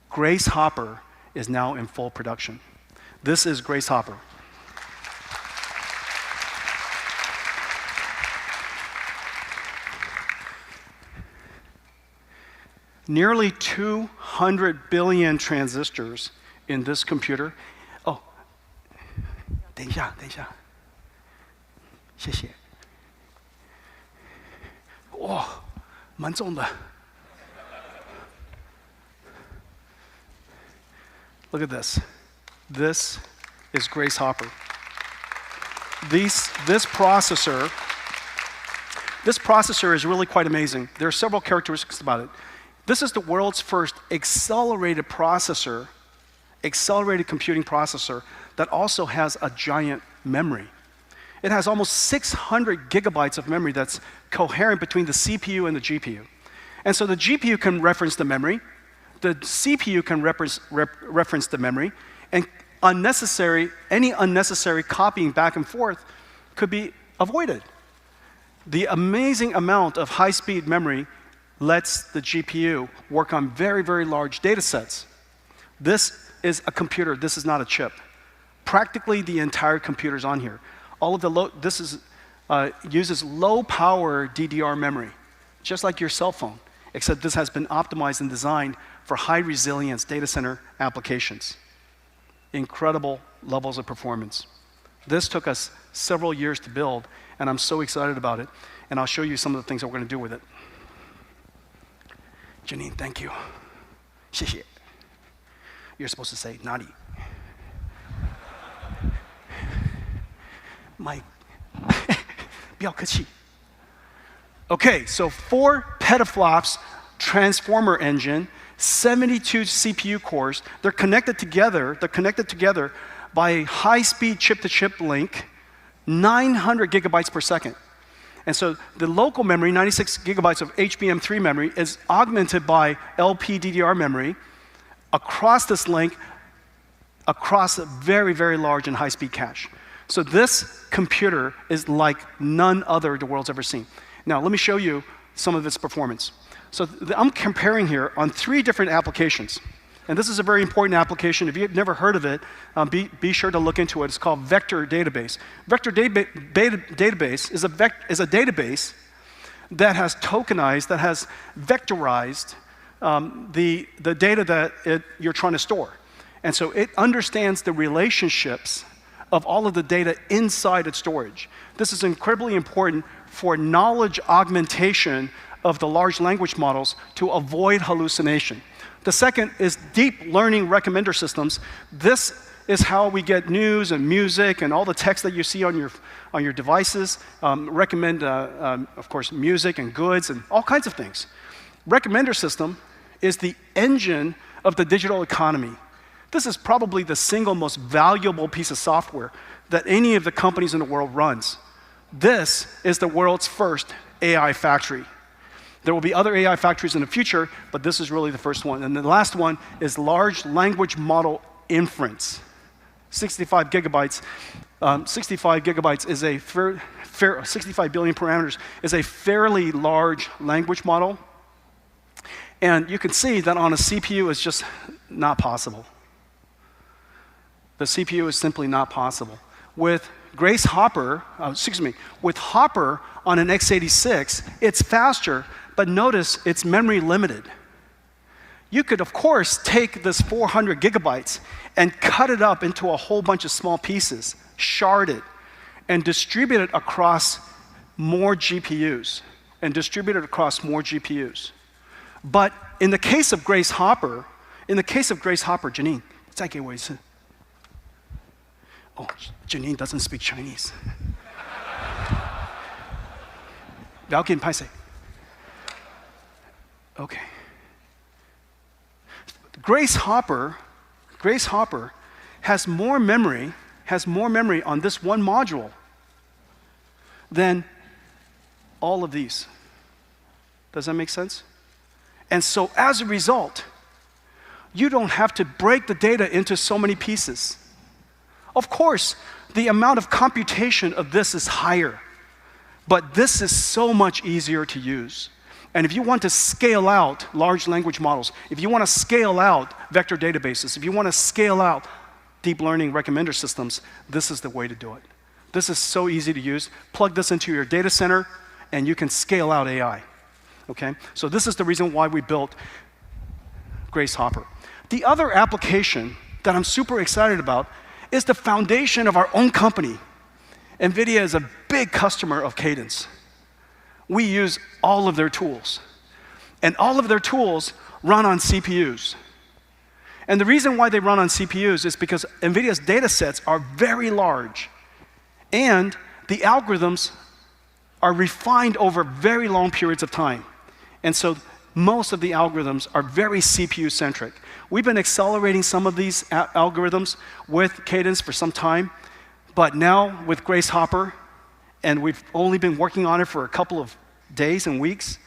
Grace Hopper is now in full production. This is Grace Hopper. Nearly 200 billion transistors in this computer. Oh, 等一下.谢谢。哇，蛮重的。Look at this. This is Grace Hopper. This processor is really quite amazing. There are several characteristics about it. This is the world's first accelerated computing processor that also has a giant memory. It has almost 600 gigabytes of memory that's coherent between the CPU and the GPU. And so the GPU can reference the memory, the CPU can reference the memory, and any unnecessary copying back and forth could be avoided. The amazing amount of high-speed memory lets the GPU work on very, very large data sets. This is a computer, this is not a chip. Practically the entire computer is on here. This uses low-power DDR memory, just like your cell phone, except this has been optimized and designed for high-resilience data center applications. Incredible levels of performance. This took us several years to build, and I'm so excited about it. And I'll show you some of the things that we're going to do with it. Janine, thank you. 谢谢. You're supposed to say, Nadi. Mike. 不要客气. Okay, so 4 petaflops transformer engine, 72 CPU cores. They're connected together by a high-speed chip-to-chip link, 900 gigabytes per second. And so the local memory, 96 gigabytes of HBM3 memory, is augmented by LPDDR memory across this link, across a very, very large and high-speed cache. So this computer is like none other the world's ever seen. Now, let me show you some of its performance. So I'm comparing here on 3 different applications. And this is a very important application. If you've never heard of it, be sure to look into it. It's called vector database. Vector database is a database that has tokenized, that has vectorized the data that you're trying to store. And so it understands the relationships of all of the data inside its storage. This is incredibly important for knowledge augmentation of the large language models to avoid hallucination. The second is deep learning recommender systems. This is how we get news and music and all the text that you see on your devices. Recommend, of course, music and goods and all kinds of things. Recommender system is the engine of the digital economy. This is probably the single most valuable piece of software that any of the companies in the world runs. This is the world's first AI factory. There will be other AI factories in the future, but this is really the first one. And the last one is large language model inference. 65 gigabytes. 65 gigabytes is a 65 billion parameters is a fairly large language model. And you can see that on a CPU it's just not possible. The CPU is simply not possible. With Grace Hopper, with Hopper on an x86, it's faster, but notice it's memory limited. You could, of course, take this 400 gigabytes and cut it up into a whole bunch of small pieces, shard it, and distribute it across more GPUs, But in the case of Grace Hopper, Janine, 再给我一次. Oh, Janine doesn't speak Chinese. 不要紧，拍谁? Okay. Grace Hopper has more memory on this one module than all of these. Does that make sense? And so as a result, you don't have to break the data into so many pieces. Of course, the amount of computation of this is higher, but this is so much easier to use. And if you want to scale out large language models, if you want to scale out vector databases, if you want to scale out deep learning recommender systems, this is the way to do it. This is so easy to use. Plug this into your data center, and you can scale out AI. Okay? So this is the reason why we built Grace Hopper. The other application that I'm super excited about is the foundation of our own company. Nvidia is a big customer of Cadence. We use all of their tools. And all of their tools run on CPUs. And the reason why they run on CPUs is because NVIDIA's data sets are very large. And the algorithms are refined over very long periods of time. And so most of the algorithms are very CPU-centric. We've been accelerating some of these algorithms with Cadence for some time, but now with Grace Hopper, and we've only been working on it for a couple of days and weeks,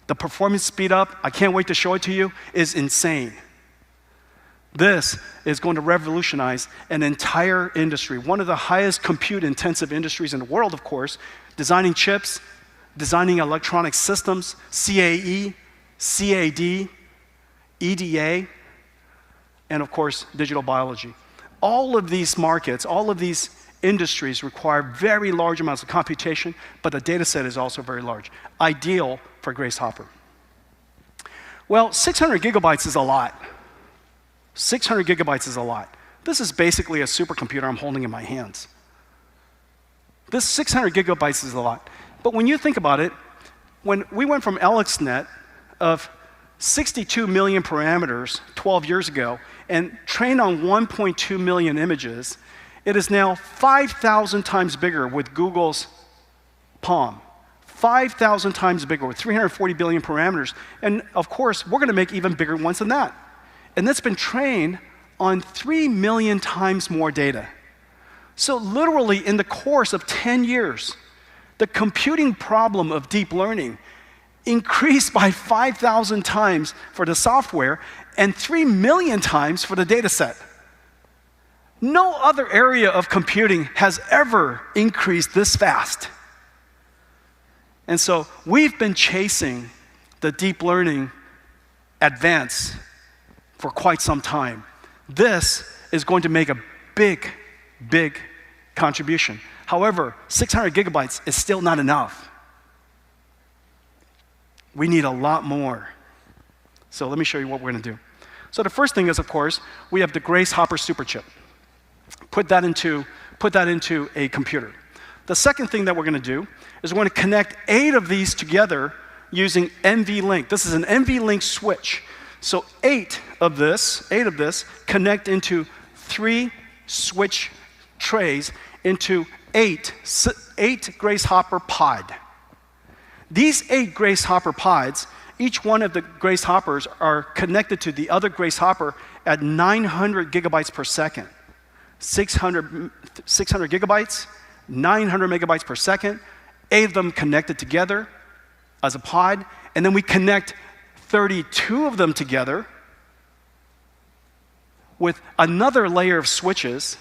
the performance speed up, I can't wait to show it to you, is insane. This is going to revolutionize an entire industry, one of the highest compute-intensive industries in the world, of course, designing chips, designing electronic systems, CAE, CAD, EDA, and of course, digital biology. All of these markets, all of these industries require very large amounts of computation, but the data set is also very large, ideal for Grace Hopper. Well, 600 gigabytes is a lot. 600 gigabytes is a lot. This is basically a supercomputer I'm holding in my hands. This 600 gigabytes is a lot. But when you think about it, when we went from LXNet of 62 million parameters 12 years ago and trained on 1.2 million images, it is now 5,000 times bigger with Google's Palm. 5,000 times bigger with 340 billion parameters. And of course, we're going to make even bigger ones than that. And that's been trained on 3 million times more data. So literally in the course of 10 years, the computing problem of deep learning increased by 5,000 times for the software and 3 million times for the data set. No other area of computing has ever increased this fast. And so we've been chasing the deep learning advance for quite some time. This is going to make a big, big contribution. However, 600 gigabytes is still not enough. We need a lot more. So let me show you what we're going to do. So the first thing is, of course, we have the Grace Hopper superchip. Put that into a computer. The second thing that we're going to do is we're going to connect 8 of these together using NVLink. This is an NVLink switch. So 8 of this connect into 3 switch trays into 8 Grace Hopper pod. These 8 Grace Hopper pods, each one of the Grace Hoppers are connected to the other Grace Hopper at 900 gigabytes per second. 600 gigabytes, 900 megabytes per second, 8 of them connected together as a pod, and then we connect 32 of them together with another layer of switches.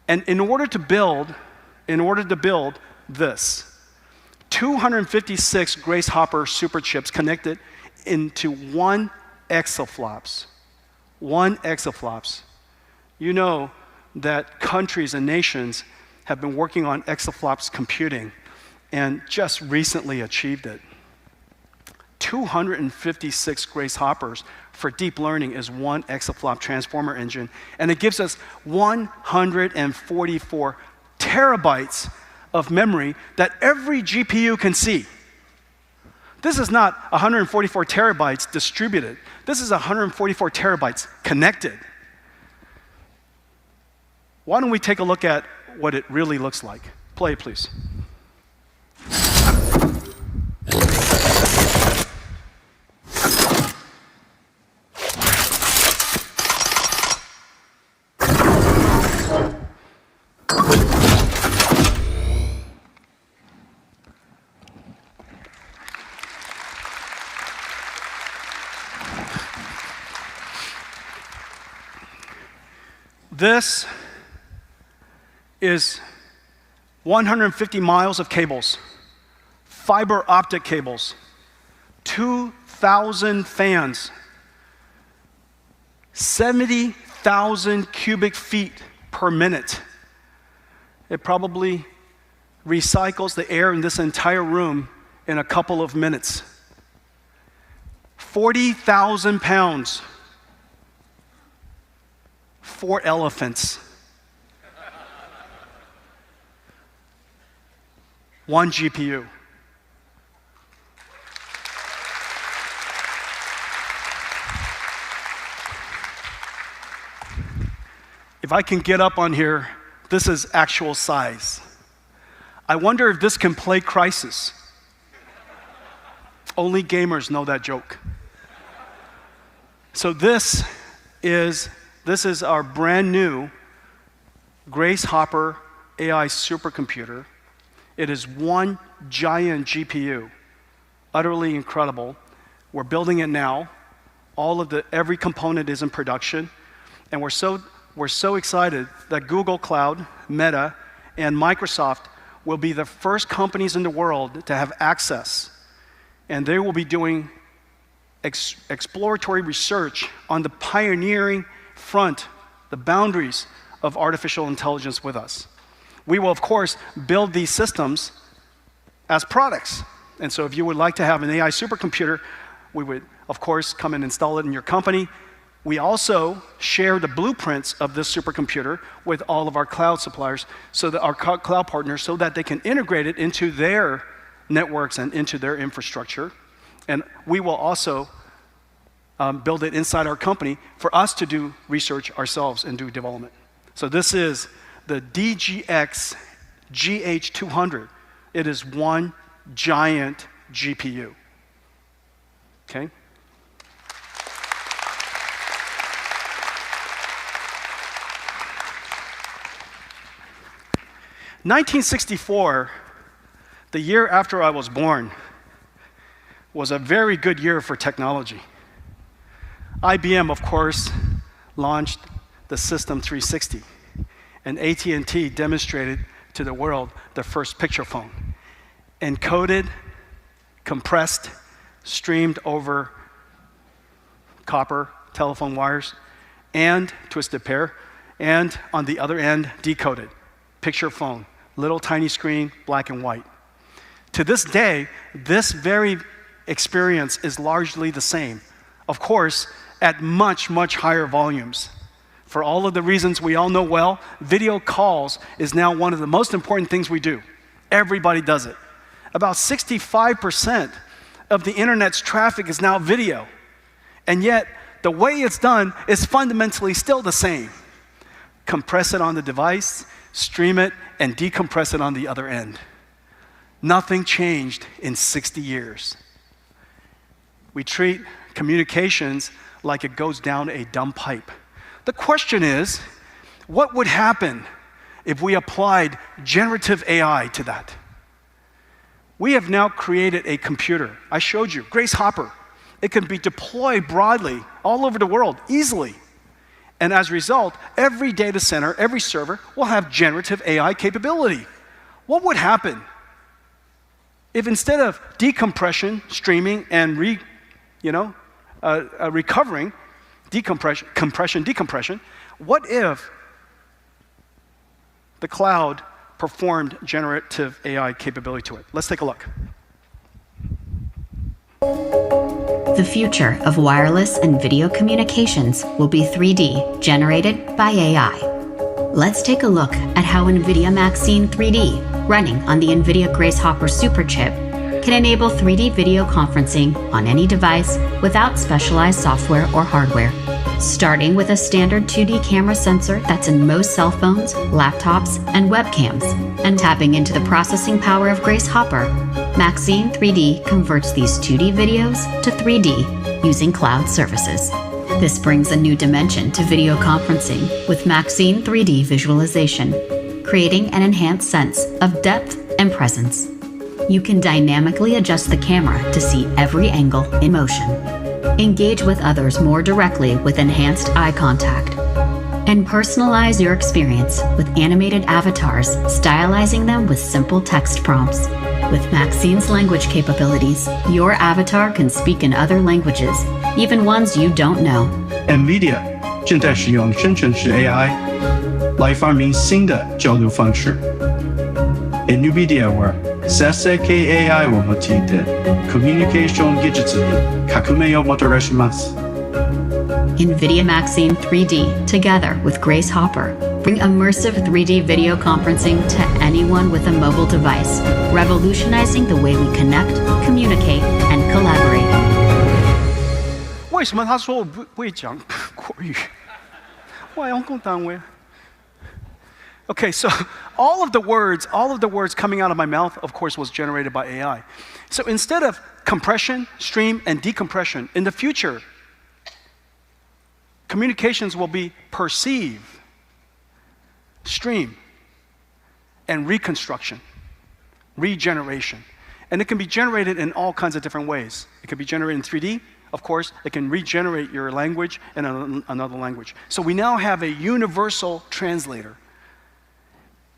And in order to build this, 256 Grace Hopper superchips connected into 1 exaflops. 1 exaflops. You know that countries and nations have been working on exaflops computing and just recently achieved it. 256 Grace Hoppers for deep learning is 1 exaflop transformer engine, and it gives us 144 terabytes of memory that every GPU can see. This is not 144 terabytes distributed. This is 144 terabytes connected. Why don't we take a look at what it really looks like? Play, please. This is 150 miles of cables, fiber optic cables, 2,000 fans, 70,000 cubic feet per minute. It probably recycles the air in this entire room in a couple of minutes. 40,000 pounds. 4 elephants. One GPU. If I can get up on here, this is actual size. I wonder if this can play Crisis. Only gamers know that joke. So this is our brand new Grace Hopper AI supercomputer. It is one giant GPU, utterly incredible. We're building it now. Every component is in production, and we're so excited that Google Cloud, Meta, and Microsoft will be the first companies in the world to have access, and they will be doing exploratory research on the pioneering front, the boundaries of artificial intelligence with us. We will, of course, build these systems as products. And so if you would like to have an AI supercomputer, we would, of course, come and install it in your company. We also share the blueprints of this supercomputer with all of our cloud suppliers, so that our cloud partners, so that they can integrate it into their networks and into their infrastructure. And we will also build it inside our company for us to do research ourselves and do development. So this is the DGX GH200. It is one giant GPU. Okay? In 1964, the year after I was born, was a very good year for technology. IBM, of course, launched the System 360, and AT&T demonstrated to the world the first picture phone. Encoded, compressed, streamed over copper telephone wires, and twisted pair, and on the other end, decoded. Picture phone, little tiny screen, black and white. To this day, this very experience is largely the same. Of course, at much, much higher volumes. For all of the reasons we all know well, video calls is now one of the most important things we do. Everybody does it. About 65% of the internet's traffic is now video. And yet, the way it's done is fundamentally still the same. Compress it on the device, stream it, and decompress it on the other end. Nothing changed in 60 years. We treat communications like it goes down a dumb pipe. The question is, what would happen if we applied generative AI to that? We have now created a computer. I showed you, Grace Hopper. It can be deployed broadly all over the world, easily. And as a result, every data center, every server will have generative AI capability. What would happen if instead of decompression, streaming, and recovering, decompression, what if the cloud performed generative AI capability to it? Let's take a look. The future of wireless and video communications will be 3D, generated by AI. Let's take a look at how Nvidia Maxine 3D, running on the Nvidia Grace Hopper superchip, can enable 3D video conferencing on any device without specialized software or hardware. Starting with a standard 2D camera sensor that's in most cell phones, laptops, and webcams, and tapping into the processing power of Grace Hopper, Maxine 3D converts these 2D videos to 3D using cloud services. This brings a new dimension to video conferencing with Maxine 3D visualization, creating an enhanced sense of depth and presence. You can dynamically adjust the camera to see every angle in motion. Engage with others more directly with enhanced eye contact. And personalize your experience with animated avatars, stylizing them with simple text prompts. With Maxine's language capabilities, your avatar can speak in other languages, even ones you don't know. Nvidia 正在使用生成式 AI 来发明新的交流方式。Nvidia は生成系 AI を用いてコミュニケーション技術に革命をもたらします。Nvidia Maxine 3D, together with Grace Hopper, Bring immersive 3D video conferencing to anyone with a mobile device, revolutionizing the way we connect, communicate, and collaborate. 为什么他说我不会讲国语？我要讲单位。Okay, so all of the words coming out of my mouth, of course, was generated by AI. So instead of compression, stream, and decompression, in the future, communications will be perceive, stream, and reconstruction, regeneration. And it can be generated in all kinds of different ways. It can be generated in 3D, of course. It can regenerate your language in another language. So we now have a universal translator.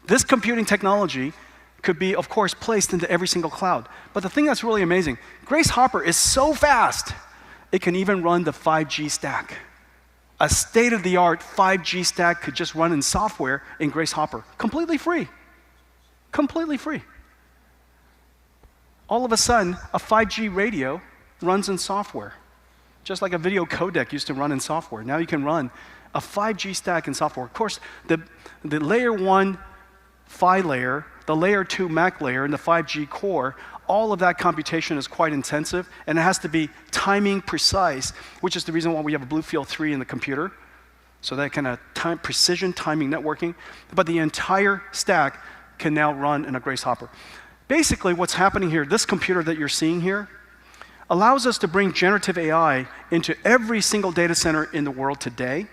This computing technology could be, of course, placed into every single cloud. But the thing that's really amazing, Grace Hopper is so fast, it can even run the 5G stack. A state-of-the-art 5G stack could just run in software in Grace Hopper, completely free. Completely free. All of a sudden, a 5G radio runs in software, just like a video codec used to run in software. Now you can run a 5G stack in software. Of course, the layer 1 PHY layer, the layer 2 MAC layer, and the 5G core, all of that computation is quite intensive, and it has to be timing precise, which is the reason why we have a BlueField 3 in the computer, so that kind of precision timing networking. But the entire stack can now run in a Grace Hopper. Basically, what's happening here, this computer that you're seeing here, allows us to bring generative AI into every single data center in the world today.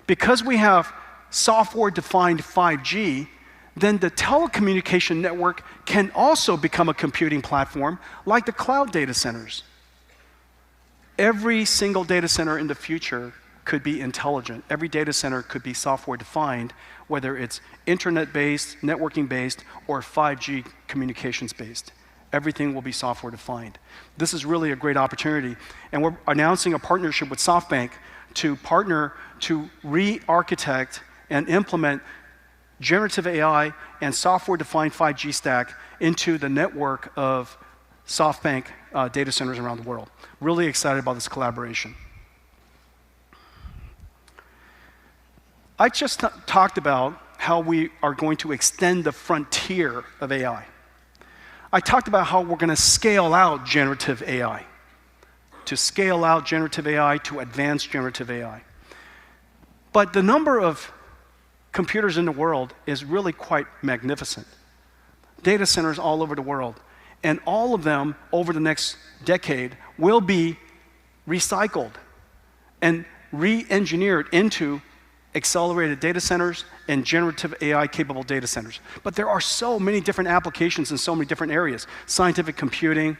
Because we have software-defined 5G, then the telecommunication network can also become a computing platform like the cloud data centers. Every single data center in the future could be intelligent. Every data center could be software-defined, whether it's internet-based, networking-based, or 5G communications-based. Everything will be software-defined. This is really a great opportunity, and we're announcing a partnership with SoftBank to partner to re-architect and implement generative AI and software-defined 5G stack into the network of SoftBank data centers around the world. Really excited about this collaboration. I just talked about how we are going to extend the frontier of AI. I talked about how we're going to scale out generative AI, to scale out generative AI, to advance generative AI. But the number of computers in the world is really quite magnificent. Data centers all over the world. And all of them, over the next decade, will be recycled and re-engineered into accelerated data centers and generative AI-capable data centers. But there are so many different applications in so many different areas. Scientific computing,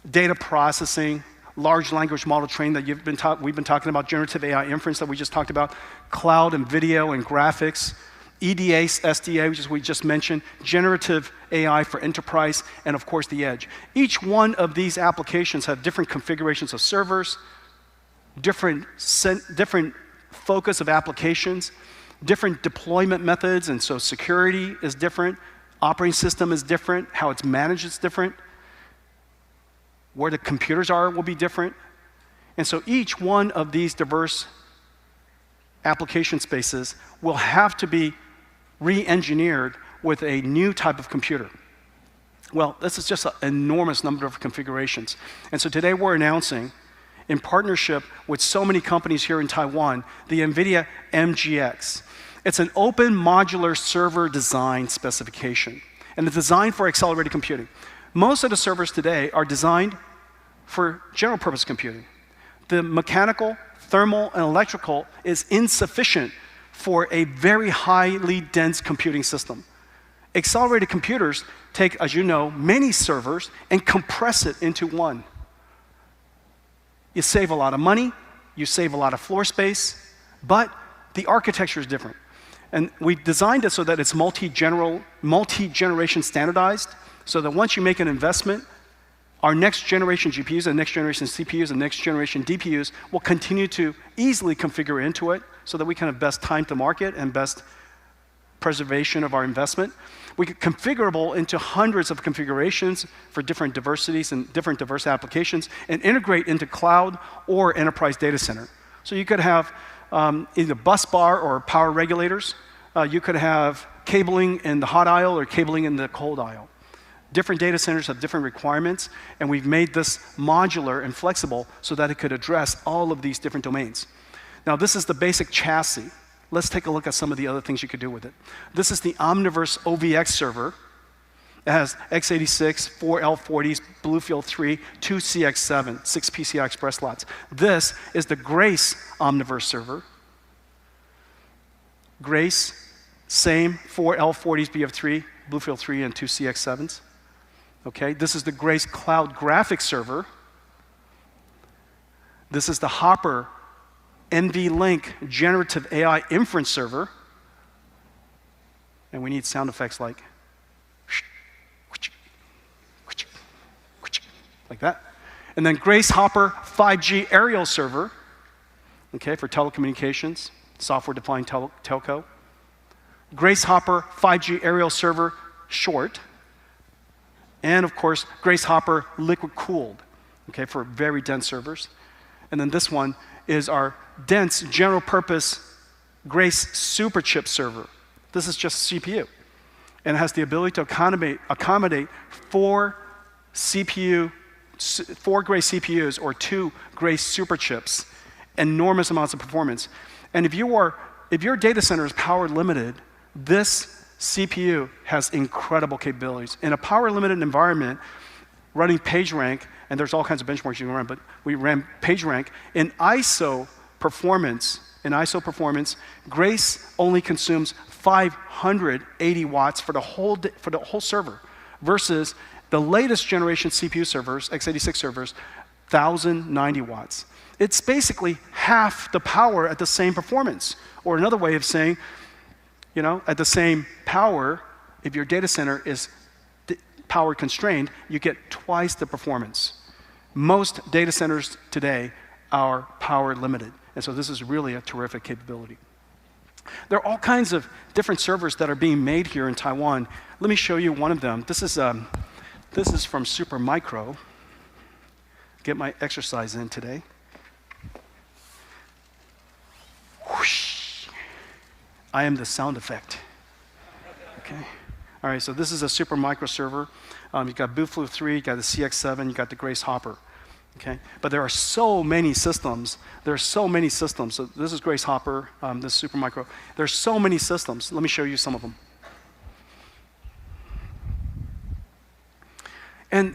data processing, large language model training that we've been talking about, generative AI inference that we just talked about, cloud and video and graphics, EDA, SDA, which we just mentioned, generative AI for enterprise, and of course the edge. Each one of these applications have different configurations of servers, different focus of applications, different deployment methods, and so security is different, operating system is different, how it's managed is different, where the computers are will be different. And so each one of these diverse application spaces will have to be re-engineered with a new type of computer. Well, this is just an enormous number of configurations. And so today we're announcing, in partnership with so many companies here in Taiwan, the Nvidia MGX. It's an open modular server design specification, and it's designed for accelerated computing. Most of the servers today are designed for general purpose computing. The mechanical, thermal, and electrical is insufficient for a very highly dense computing system. Accelerated computers take, as you know, many servers and compress it into one. You save a lot of money, you save a lot of floor space, but the architecture is different. And we designed it so that it's multi-generation standardized, so that once you make an investment, our next generation GPUs and next generation CPUs and next generation DPUs will continue to easily configure into it so that we can have best time to market and best preservation of our investment. We can configurable into hundreds of configurations for different diversities and different diverse applications and integrate into cloud or enterprise data center. So you could have either bus bar or power regulators. You could have cabling in the hot aisle or cabling in the cold aisle. Different data centers have different requirements, and we've made this modular and flexible so that it could address all of these different domains. Now, this is the basic chassis. Let's take a look at some of the other things you could do with it. This is the Omniverse OVX server. It has x86, 4 L40s, Bluefield 3, 2 CX7, 6 PCI Express slots. This is the Grace Omniverse server. Grace, same 4 L40s, BF3, Bluefield 3, and 2 CX7s. Okay, this is the Grace Cloud Graphics server. This is the Hopper NVLink Generative AI Inference server. And we need sound effects like that. And then Grace Hopper 5G aerial server, okay, for telecommunications, software-defined telco. Grace Hopper 5G aerial server short. And of course, Grace Hopper liquid cooled, okay, for very dense servers. And then this one is our dense general purpose Grace Superchip server. This is just CPU. And it has the ability to accommodate 4 Grace CPUs or 2 Grace Superchips, enormous amounts of performance. And if your data center is power limited, this CPU has incredible capabilities. In a power limited environment, running PageRank, and there's all kinds of benchmarks you can run, but we ran PageRank in ISO performance. In ISO performance, Grace only consumes 580 watts for the whole server, versus the latest generation CPU servers, x86 servers, 1,090 watts. It's basically half the power at the same performance. Or another way of saying, you know, at the same power, if your data center is power constrained, you get twice the performance. Most data centers today are power limited. And so this is really a terrific capability. There are all kinds of different servers that are being made here in Taiwan. Let me show you one of them. This is from Supermicro. Get my exercise in today. Whoosh. I am the sound effect. Okay. All right, so this is a Supermicro server. You've got Bluefield 3, you've got the CX7, you've got the Grace Hopper. Okay, but there are so many systems. There are so many systems. So this is Grace Hopper, this is Supermicro. There's so many systems. Let me show you some of them. And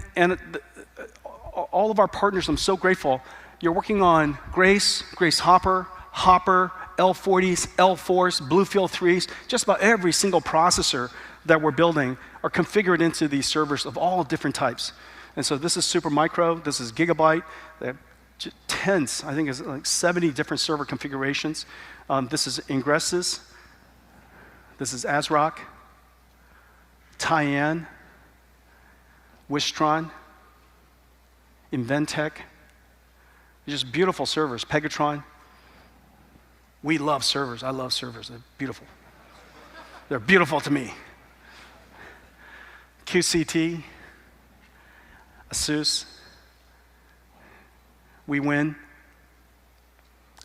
all of our partners, I'm so grateful. You're working on Grace, Grace Hopper, Hopper, L40s, L4s, Bluefield 3s. Just about every single processor that we're building are configured into these servers of all different types. And so this is Supermicro, this is Gigabyte. They have tens, I think it's like 70 different server configurations. This is Ingresys. This is ASRock, Tyan, Wistron, Inventec. They're just beautiful servers. Pegatron. We love servers. I love servers. They're beautiful. They're beautiful to me. QCT, ASUS, we win.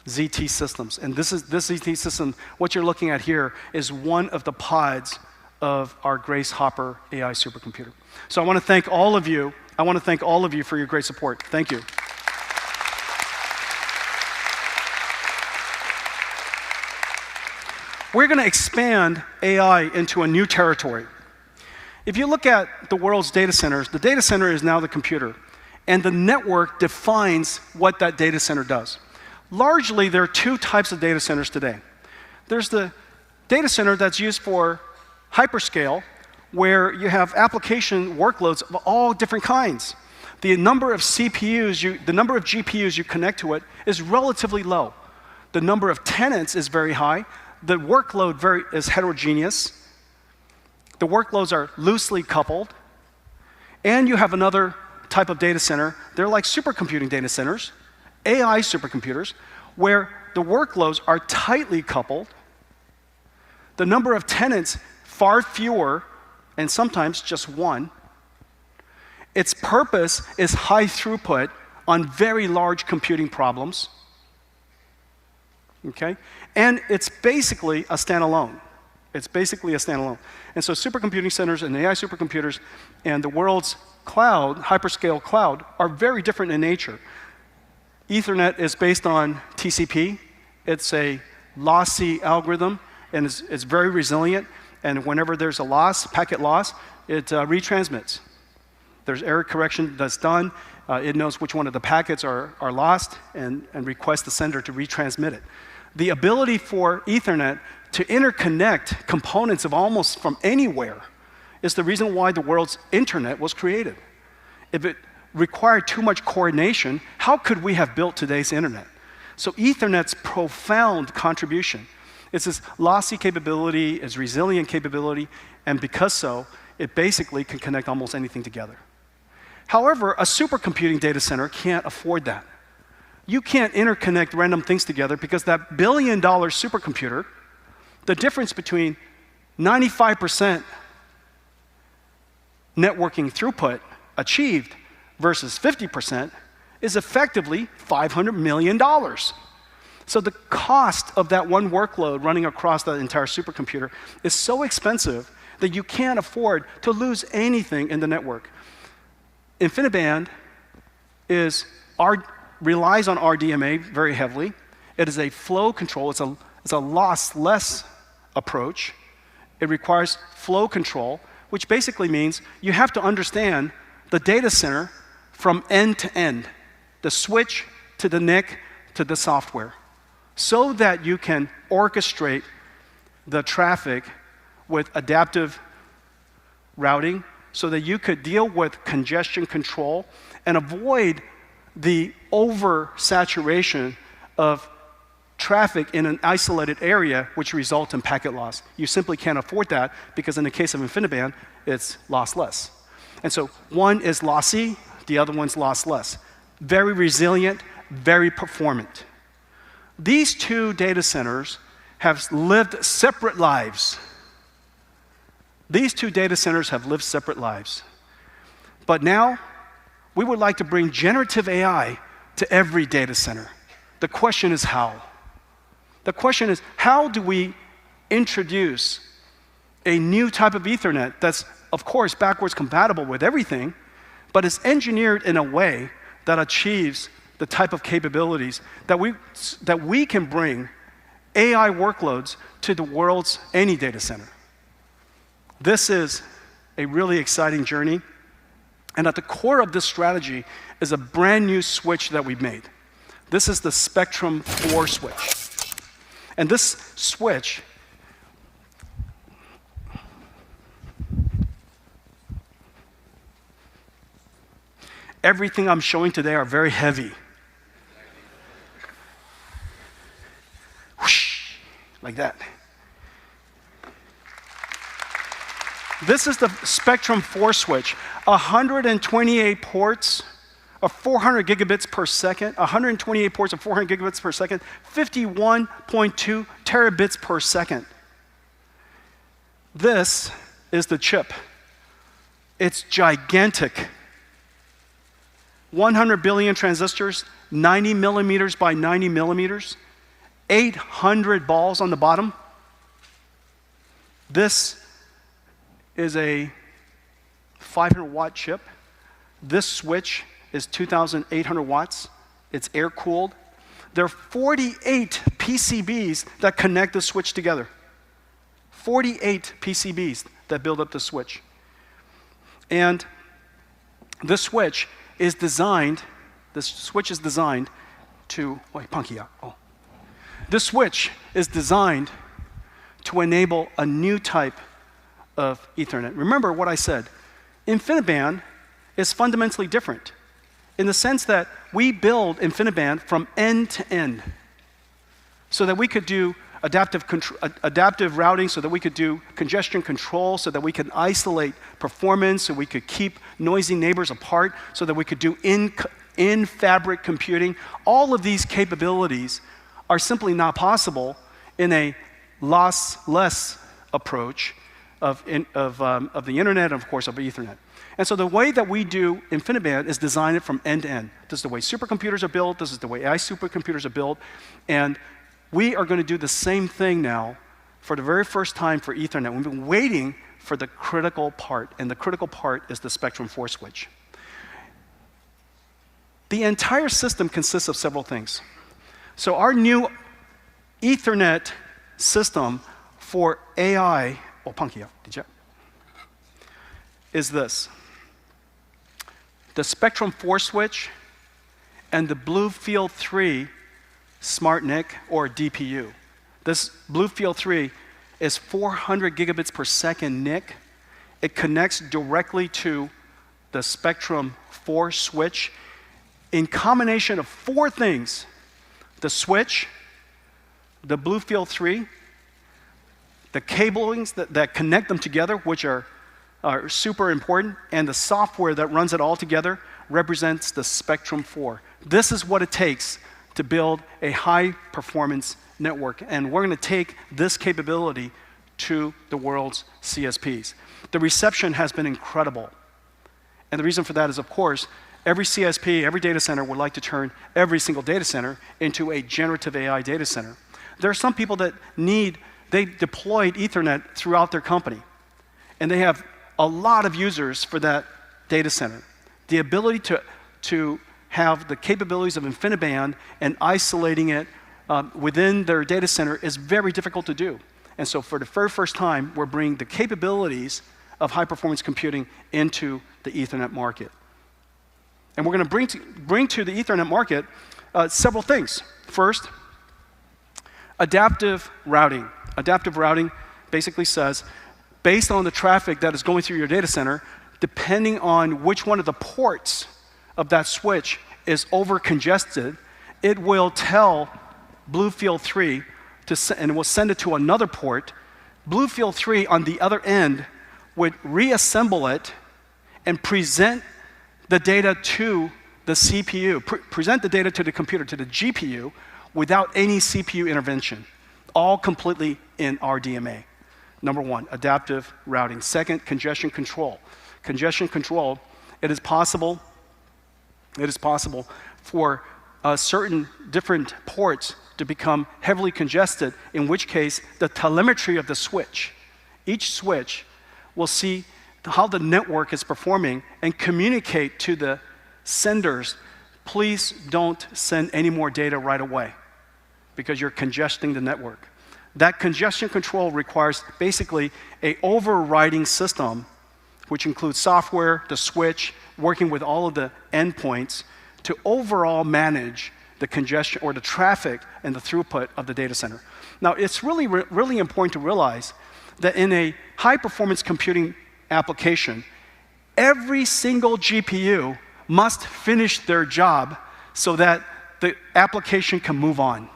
ZT Systems. And this ZT system, what you're looking at here is one of the pods of our Grace Hopper AI supercomputer. So I want to thank all of you. I want to thank all of you for your great support. Thank you. We're going to expand AI into a new territory. If you look at the world's data centers, the data center is now the computer, and the network defines what that data center does. Largely, there are 2 types of data centers today. There's the data center that's used for hyperscale, where you have application workloads of all different kinds. The number of CPUs, the number of GPUs you connect to it is relatively low. The number of tenants is very high. The workload is heterogeneous. The workloads are loosely coupled. And you have another type of data center. They're like supercomputing data centers, AI supercomputers, where the workloads are tightly coupled. The number of tenants, far fewer, and sometimes just one. Its purpose is high throughput on very large computing problems. okay? And it's basically a standalone. It's basically a standalone. And so supercomputing centers and AI supercomputers and the world's cloud, hyperscale cloud, are very different in nature. Ethernet is based on TCP. It's a lossy algorithm, and it's very resilient. And whenever there's a loss, packet loss, it retransmits. There's error correction that's done. It knows which one of the packets are lost and requests the sender to retransmit it. The ability for Ethernet to interconnect components of almost from anywhere is the reason why the world's internet was created. If it required too much coordination, how could we have built today's internet? So Ethernet's profound contribution, it's this lossy capability, it's resilient capability, and because so, it basically can connect almost anything together. However, a supercomputing data center can't afford that. You can't interconnect random things together because that billion-dollar supercomputer, the difference between 95% networking throughput achieved versus 50% is effectively $500 million. So the cost of that one workload running across the entire supercomputer is so expensive that you can't afford to lose anything in the network. InfiniBand relies on RDMA very heavily. It is a flow control. It's a lossless approach. It requires flow control, which basically means you have to understand the data center from end to end, the switch to the NIC to the software, so that you can orchestrate the traffic with adaptive routing, so that you could deal with congestion control and avoid the oversaturation of traffic in an isolated area, which results in packet loss. You simply can't afford that because in the case of InfiniBand, it's lossless. And so one is lossy, the other one's lossless. Very resilient, very performant. These two data centers have lived separate lives. These two data centers have lived separate lives. But now, we would like to bring generative AI to every data center. The question is how? The question is, how do we introduce a new type of Ethernet that's, of course, backwards compatible with everything, but is engineered in a way that achieves the type of capabilities that we can bring AI workloads to the world's any data center? This is a really exciting journey. And at the core of this strategy is a brand new switch that we've made. This is the Spectrum 4 switch. And this switch everything I'm showing today are very heavy. Whoosh, like that. This is the Spectrum 4 switch. 128 ports of 400 gigabits per second, 128 ports of 400 gigabits per second, 51.2 terabits per second. This is the chip. It's gigantic. 100 billion transistors, 90 millimeters by 90 millimeters, 800 balls on the bottom. This is a 500-watt chip. This switch is 2,800 watts. It's air-cooled. There are 48 PCBs that connect the switch together. 48 PCBs that build up the switch. And this switch is designed to, This switch is designed to enable a new type of Ethernet. Remember what I said. InfiniBand is fundamentally different in the sense that we build InfiniBand from end to end so that we could do adaptive routing, so that we could do congestion control, so that we could isolate performance, so we could keep noisy neighbors apart, so that we could do in-fabric computing. All of these capabilities are simply not possible in a lossless approach of the internet and, of course, of Ethernet. And so the way that we do InfiniBand is design it from end to end. This is the way supercomputers are built. This is the way AI supercomputers are built. And We are going to do the same thing now for the very first time for Ethernet. We've been waiting for the critical part, and the critical part is the Spectrum 4 switch. The entire system consists of several things. So our new Ethernet system for AI, is this. The Spectrum 4 switch and the Bluefield 3 Smart NIC or DPU. This Bluefield 3 is 400 gigabits per second NIC. It connects directly to the Spectrum 4 switch in combination of 4 things: the switch, the Bluefield 3, the cablings that connect them together, which are super important, and the software that runs it all together represents the Spectrum 4. This is what it takes to build a high-performance network, and we're going to take this capability to the world's CSPs. The reception has been incredible, and the reason for that is, of course, every CSP, every data center would like to turn every single data center into a generative AI data center. There are some people that they deployed Ethernet throughout their company, and they have a lot of users for that data center. The ability to have the capabilities of InfiniBand and isolating it within their data center is very difficult to do. And so for the very first time, we're bringing the capabilities of high-performance computing into the Ethernet market. And we're going to bring to the Ethernet market several things. First, adaptive routing. Adaptive routing basically says, based on the traffic that is going through your data center, depending on which one of the ports of that switch is over-congested, it will tell Bluefield 3 and will send it to another port. Bluefield 3 on the other end would reassemble it and present the data to the CPU, present the data to the computer, to the GPU, without any CPU intervention, all completely in RDMA. Number one, adaptive routing. Second, congestion control. Congestion control, it is possible for certain different ports to become heavily congested, in which case the telemetry of the switch, each switch will see how the network is performing and communicate to the senders, please don't send any more data right away because you're congesting the network. That congestion control requires basically an overriding system, which includes software, the switch, working with all of the endpoints to overall manage the congestion or the traffic and the throughput of the data center. Now, it's really important to realize that in a high-performance computing application, every single GPU must finish their job so that the application can move on.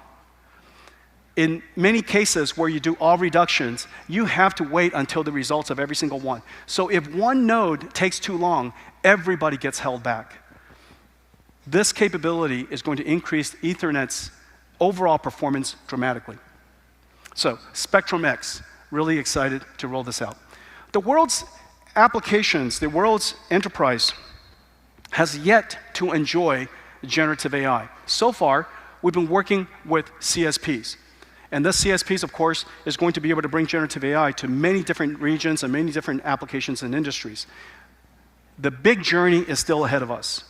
In many cases where you do all reductions, you have to wait until the results of every single one. So if one node takes too long, everybody gets held back. This capability is going to increase Ethernet's overall performance dramatically. So Spectrum X, really excited to roll this out. The world's applications, the world's enterprise has yet to enjoy generative AI. So far, we've been working with CSPs. And this CSPs, of course, is going to be able to bring generative AI to many different regions and many different applications and industries. The big journey is still ahead of us.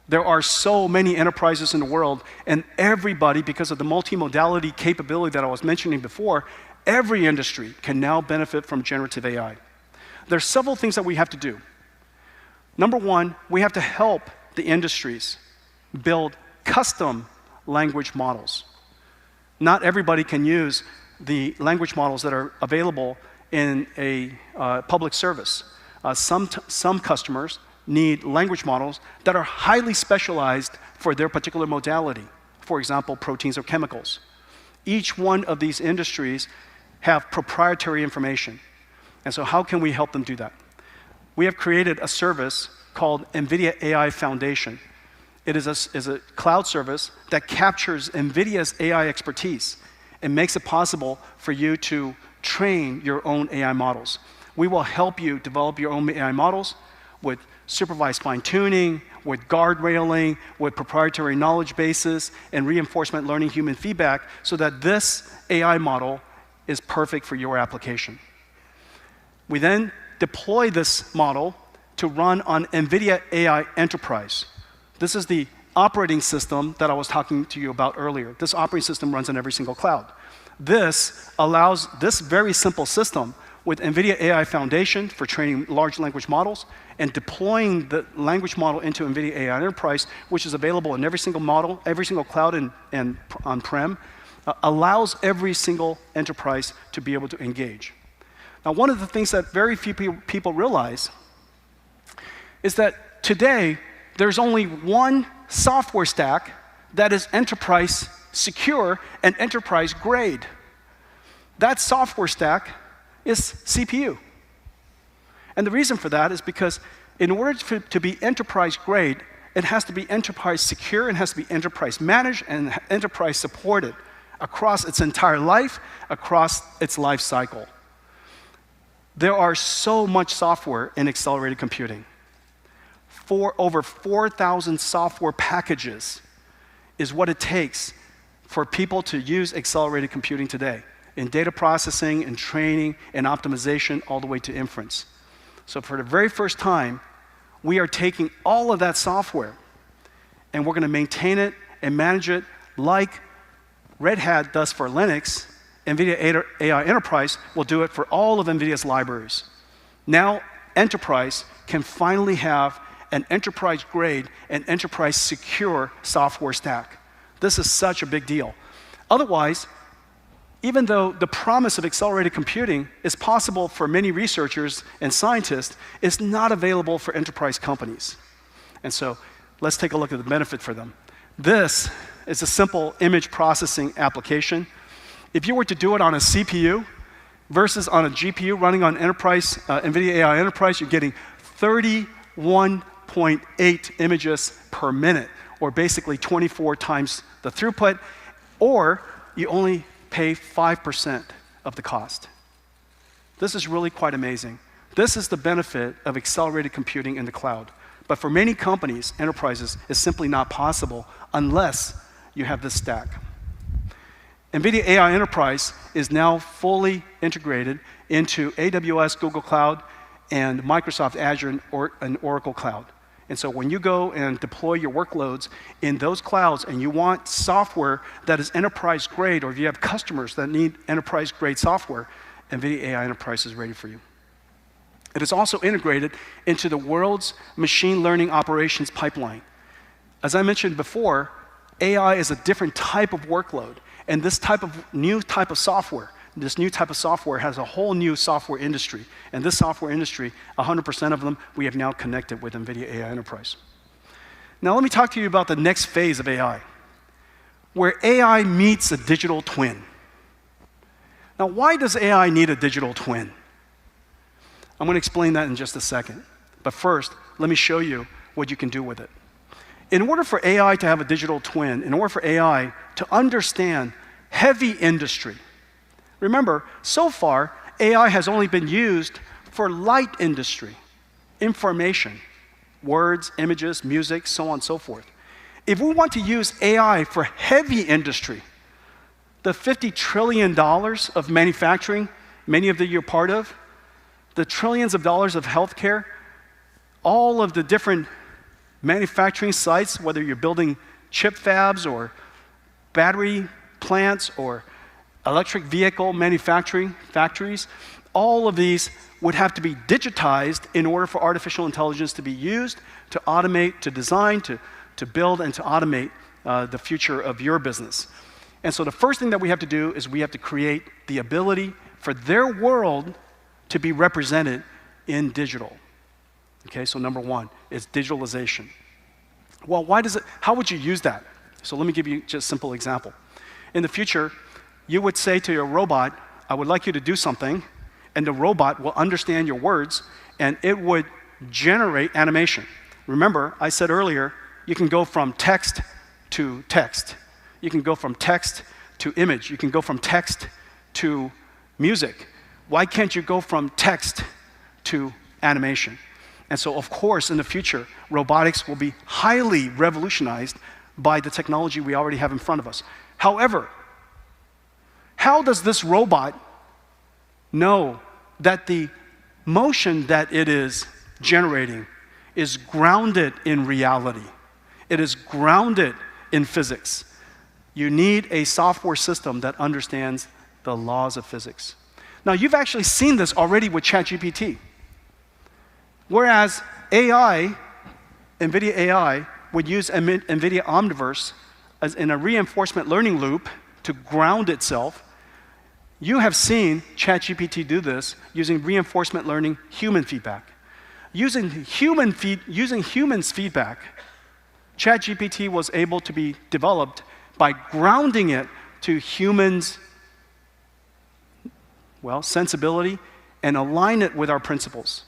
There are so many enterprises in the world, and everybody, because of the multimodality capability that I was mentioning before, every industry can now benefit from generative AI. There's several things that we have to do. Number one, we have to help the industries build custom language models. Not everybody can use the language models that are available in a public service. Some customers need language models that are highly specialized for their particular modality. For example, proteins or chemicals. Each one of these industries have proprietary information. And so how can we help them do that? We have created a service called Nvidia AI Foundation. It is a cloud service that captures NVIDIA's AI expertise and makes it possible for you to train your own AI models. We will help you develop your own AI models. with supervised fine-tuning, with guardrailing, with proprietary knowledge bases, and reinforcement learning human feedback so that this AI model is perfect for your application. We then deploy this model to run on Nvidia AI Enterprise. This is the operating system that I was talking to you about earlier. This operating system runs on every single cloud. This allows this very simple system with Nvidia AI Foundation for training large language models and deploying the language model into Nvidia AI Enterprise, which is available in every single model, every single cloud and on-prem, allows every single enterprise to be able to engage. Now, one of the things that very few people realize is that today, there's only one software stack that is enterprise secure and enterprise grade. That software stack is CPU. And the reason for that is because in order to be enterprise grade, it has to be enterprise secure, it has to be enterprise managed, and enterprise supported across its entire life, across its life cycle. There are so much software in accelerated computing. Over 4,000 software packages is what it takes for people to use accelerated computing today in data processing, in training, and optimization, all the way to inference. So for the very first time, we are taking all of that software and we're going to maintain it and manage it like Red Hat does for Linux. Nvidia AI Enterprise will do it for all of Nvidia's libraries. Now, enterprise can finally have an enterprise grade and enterprise secure software stack. This is such a big deal. Otherwise, even though the promise of accelerated computing is possible for many researchers and scientists, it's not available for enterprise companies. And so let's take a look at the benefit for them. This is a simple image processing application. If you were to do it on a CPU versus on a GPU running on enterprise, Nvidia AI Enterprise, you're getting 31.8 images per minute, or basically 24 times the throughput, or you only pay 5% of the cost. This is really quite amazing. This is the benefit of accelerated computing in the cloud. But for many companies, enterprises, it's simply not possible unless you have this stack. Nvidia AI Enterprise is now fully integrated into AWS, Google Cloud, and Microsoft Azure and Oracle Cloud. And so when you go and deploy your workloads in those clouds and you want software that is enterprise grade, or if you have customers that need enterprise grade software, Nvidia AI Enterprise is ready for you. It is also integrated into the world's machine learning operations pipeline. As I mentioned before, AI is a different type of workload, and this new type of software has a whole new software industry. And this software industry, 100% of them, we have now connected with Nvidia AI Enterprise. Now let me talk to you about the next phase of AI, where AI meets a digital twin. Now, why does AI need a digital twin? I'm going to explain that in just a second. But first, let me show you what you can do with it. In order for AI to have a digital twin, in order for AI to understand heavy industry, remember, so far, AI has only been used for light industry, information, words, images, music, so on and so forth. If we want to use AI for heavy industry, the $50 trillion of manufacturing, many of you are part of, the trillions of dollars of healthcare, all of the different manufacturing sites, whether you're building chip fabs or battery plants or electric vehicle manufacturing factories, all of these would have to be digitized in order for artificial intelligence to be used to automate, to design, to build, and to automate the future of your business. And so the first thing that we have to do is we have to create the ability for their world to be represented in digital. Okay, so number one is digitalization. Well, how would you use that? So let me give you just a simple example. In the future, you would say to your robot, I would like you to do something, and the robot will understand your words, and it would generate animation. Remember, I said earlier, you can go from text to text. You can go from text to image. You can go from text to music. Why can't you go from text to animation? And so, of course, in the future, robotics will be highly revolutionized by the technology we already have in front of us. However, how does this robot know that the motion that it is generating is grounded in reality? It is grounded in physics. You need a software system that understands the laws of physics. Now, you've actually seen this already with ChatGPT. Whereas AI, Nvidia AI, would use Nvidia Omniverse as in a reinforcement learning loop to ground itself, you have seen ChatGPT do this using reinforcement learning human feedback. Using humans' feedback, ChatGPT was able to be developed by grounding it to humans' sensibility and align it with our principles.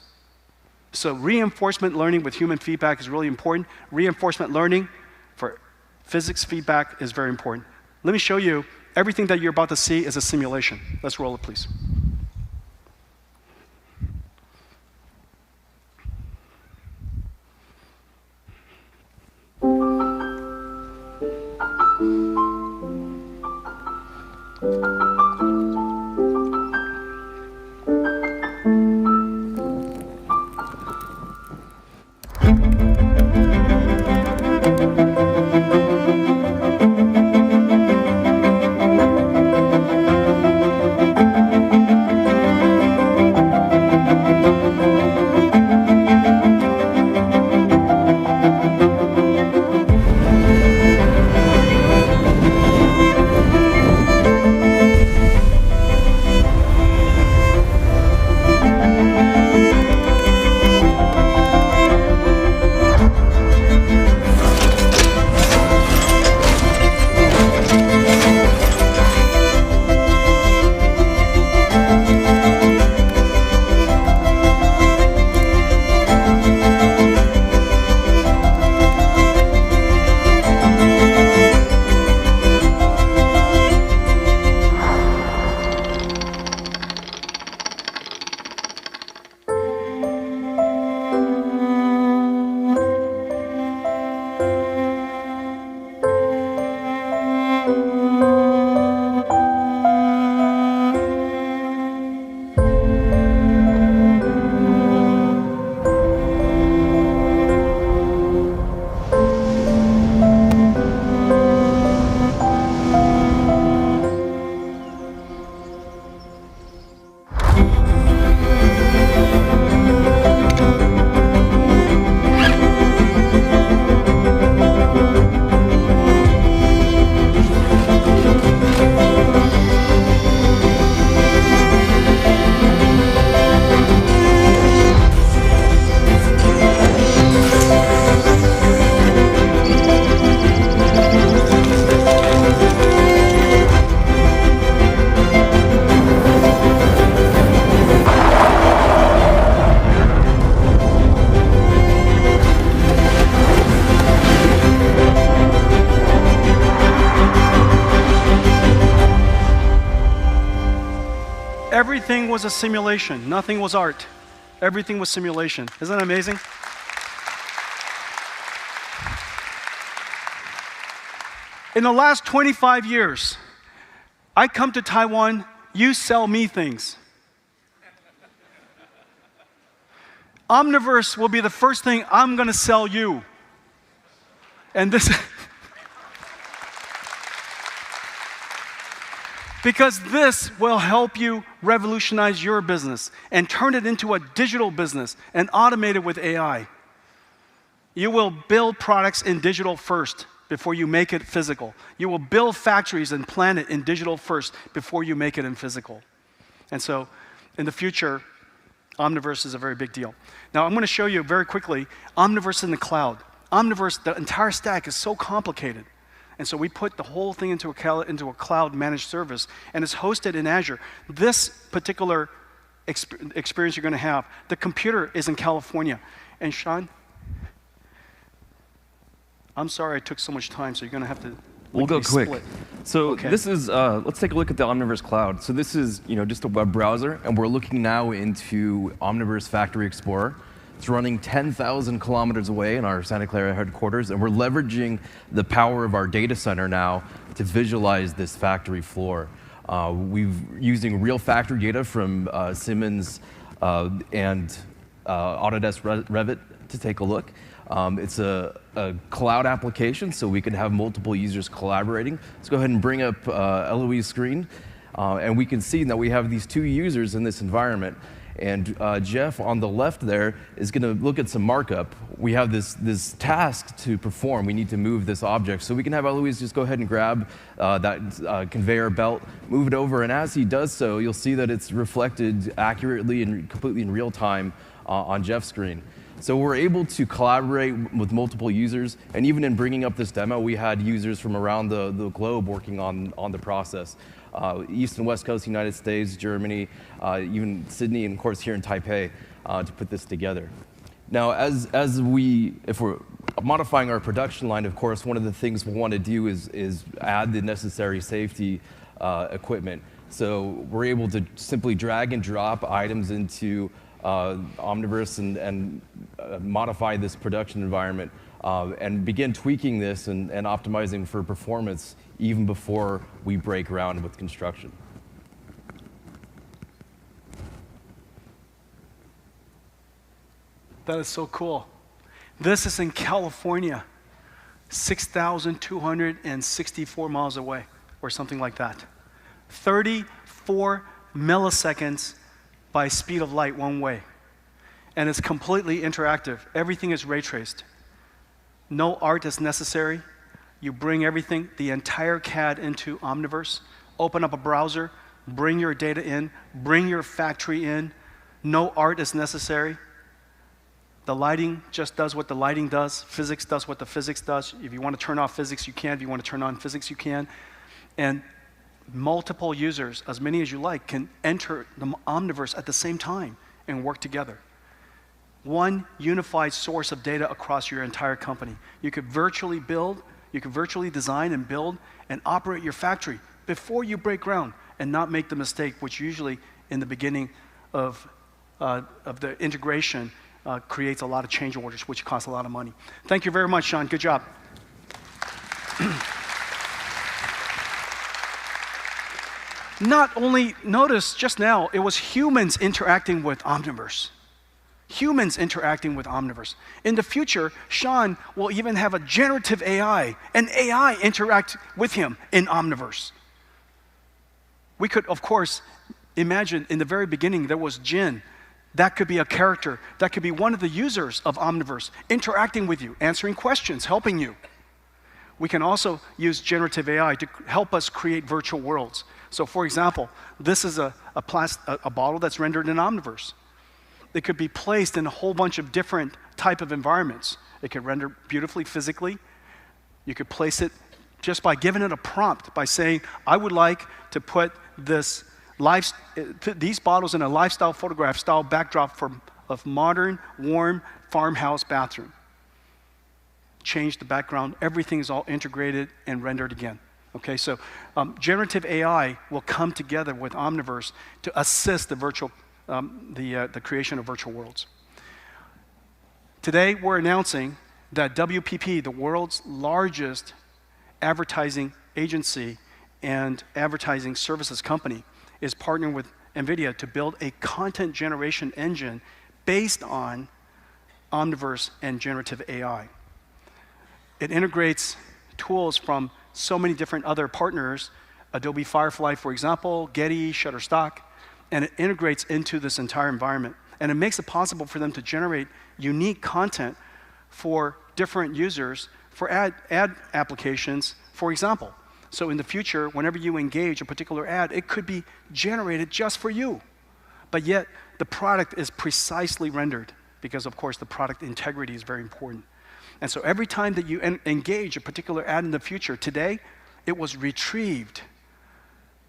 So reinforcement learning with human feedback is really important. Reinforcement learning for physics feedback is very important. Let me show you, everything that you're about to see is a simulation. Let's roll it, please. Everything was a simulation. Nothing was art. Everything was simulation. Isn't that amazing? In the last 25 years, I come to Taiwan, you sell me things. Omniverse will be the first thing I'm going to sell you. And this because this will help you revolutionize your business and turn it into a digital business and automate it with AI. You will build products in digital first before you make it physical. You will build factories and plan it in digital first before you make it in physical. And so, in the future, Omniverse is a very big deal. Now, I'm going to show you very quickly Omniverse in the cloud. Omniverse, the entire stack is so complicated. And so we put the whole thing into a cloud managed service, and it's hosted in Azure. This particular experience you're going to have, the computer is in California. And Sean, I'm sorry I took so much time, so you're going to have to We'll go quick. split. So Okay. this is, let's take a look at the Omniverse Cloud. So this is just a web browser, and we're looking now into Omniverse Factory Explorer. It's running 10,000 kilometers away in our Santa Clara headquarters, and we're leveraging the power of our data center now to visualize this factory floor. We're using real factory data from Siemens and Autodesk Revit to take a look. It's a cloud application, so we can have multiple users collaborating. Let's go ahead and bring up Eloise's screen, and we can see that we have these two users in this environment. And Jeff on the left there is going to look at some markup. We have this task to perform. We need to move this object. So we can have Eloise just go ahead and grab that conveyor belt, move it over, and as he does so, you'll see that it's reflected accurately and completely in real time on Jeff's screen. So we're able to collaborate with multiple users, and even in bringing up this demo, we had users from around the globe working on the process. East and West Coast, United States, Germany, even Sydney, and of course here in Taipei, to put this together. Now, if we're modifying our production line, of course, one of the things we want to do is add the necessary safety equipment. So we're able to simply drag and drop items into Omniverse and modify this production environment and begin tweaking this and optimizing for performance even before we break ground with construction. That is so cool. This is in California, 6,264 miles away, or something like that. 34 milliseconds by speed of light one way. And it's completely interactive. Everything is ray traced. No art is necessary. You bring everything, the entire CAD into Omniverse, open up a browser, bring your data in, bring your factory in. No art is necessary. The lighting just does what the lighting does. Physics does what the physics does. If you want to turn off physics, you can. If you want to turn on physics, you can. And multiple users, as many as you like, can enter the Omniverse at the same time and work together. One unified source of data across your entire company. You could virtually build, you could virtually design and build and operate your factory before you break ground and not make the mistake, which usually in the beginning of the integration creates a lot of change orders, which costs a lot of money. Thank you very much, Sean. Good job. Not only, notice just now, it was humans interacting with Omniverse. Humans interacting with Omniverse. In the future, Sean will even have a generative AI, and AI interact with him in Omniverse. We could, of course, imagine in the very beginning there was Jin. That could be a character. That could be one of the users of Omniverse interacting with you, answering questions, helping you. We can also use generative AI to help us create virtual worlds. So for example, this is a bottle that's rendered in Omniverse. It could be placed in a whole bunch of different type of environments. It could render beautifully physically. You could place it just by giving it a prompt, by saying, I would like to put these bottles in a lifestyle photograph style backdrop of modern, warm farmhouse bathroom. Change the background. Everything is all integrated and rendered again. Okay, so generative AI will come together with Omniverse to assist the virtual, the creation of virtual worlds. Today, we're announcing that WPP, the world's largest advertising agency and advertising services company, is partnering with Nvidia to build a content generation engine based on Omniverse and generative AI. It integrates tools from so many different other partners, Adobe Firefly, for example, Getty, Shutterstock, and it integrates into this entire environment. And it makes it possible for them to generate unique content for different users for ad applications, for example. So in the future, whenever you engage a particular ad, it could be generated just for you. But yet, the product is precisely rendered because, of course, the product integrity is very important. And so every time that you engage a particular ad in the future, today, it was retrieved.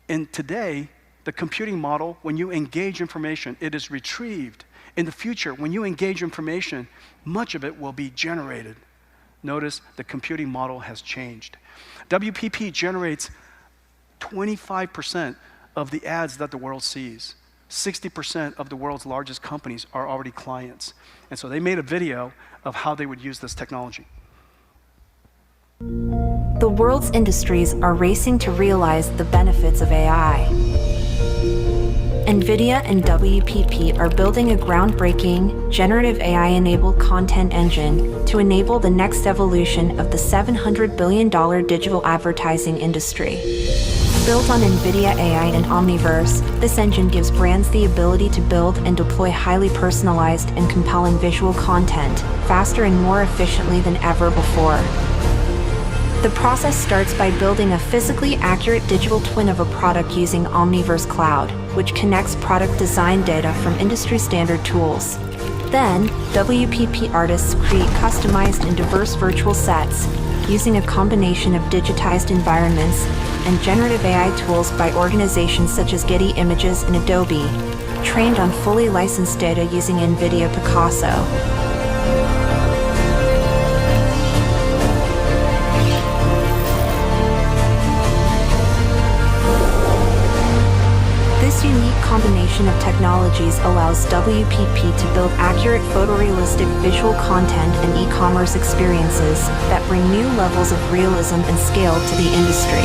And today, the computing model, when you engage information, it is retrieved. In the future, when you engage information, much of it will be generated. Notice the computing model has changed. WPP generates 25% of the ads that the world sees. 60% of the world's largest companies are already clients. And so they made a video of how they would use this technology. The world's industries are racing to realize the benefits of AI. Nvidia and WPP are building a groundbreaking, generative AI-enabled content engine to enable the next evolution of the $700 billion digital advertising industry. Built on Nvidia AI and Omniverse, this engine gives brands the ability to build and deploy highly personalized and compelling visual content faster and more efficiently than ever before. The process starts by building a physically accurate digital twin of a product using Omniverse Cloud, which connects product design data from industry-standard tools. Then, WPP artists create customized and diverse virtual sets, using a combination of digitized environments and generative AI tools by organizations such as Getty Images and Adobe, trained on fully licensed data using Nvidia Picasso. This unique combination of technologies allows WPP to build accurate photorealistic visual content and e-commerce experiences that bring new levels of realism and scale to the industry.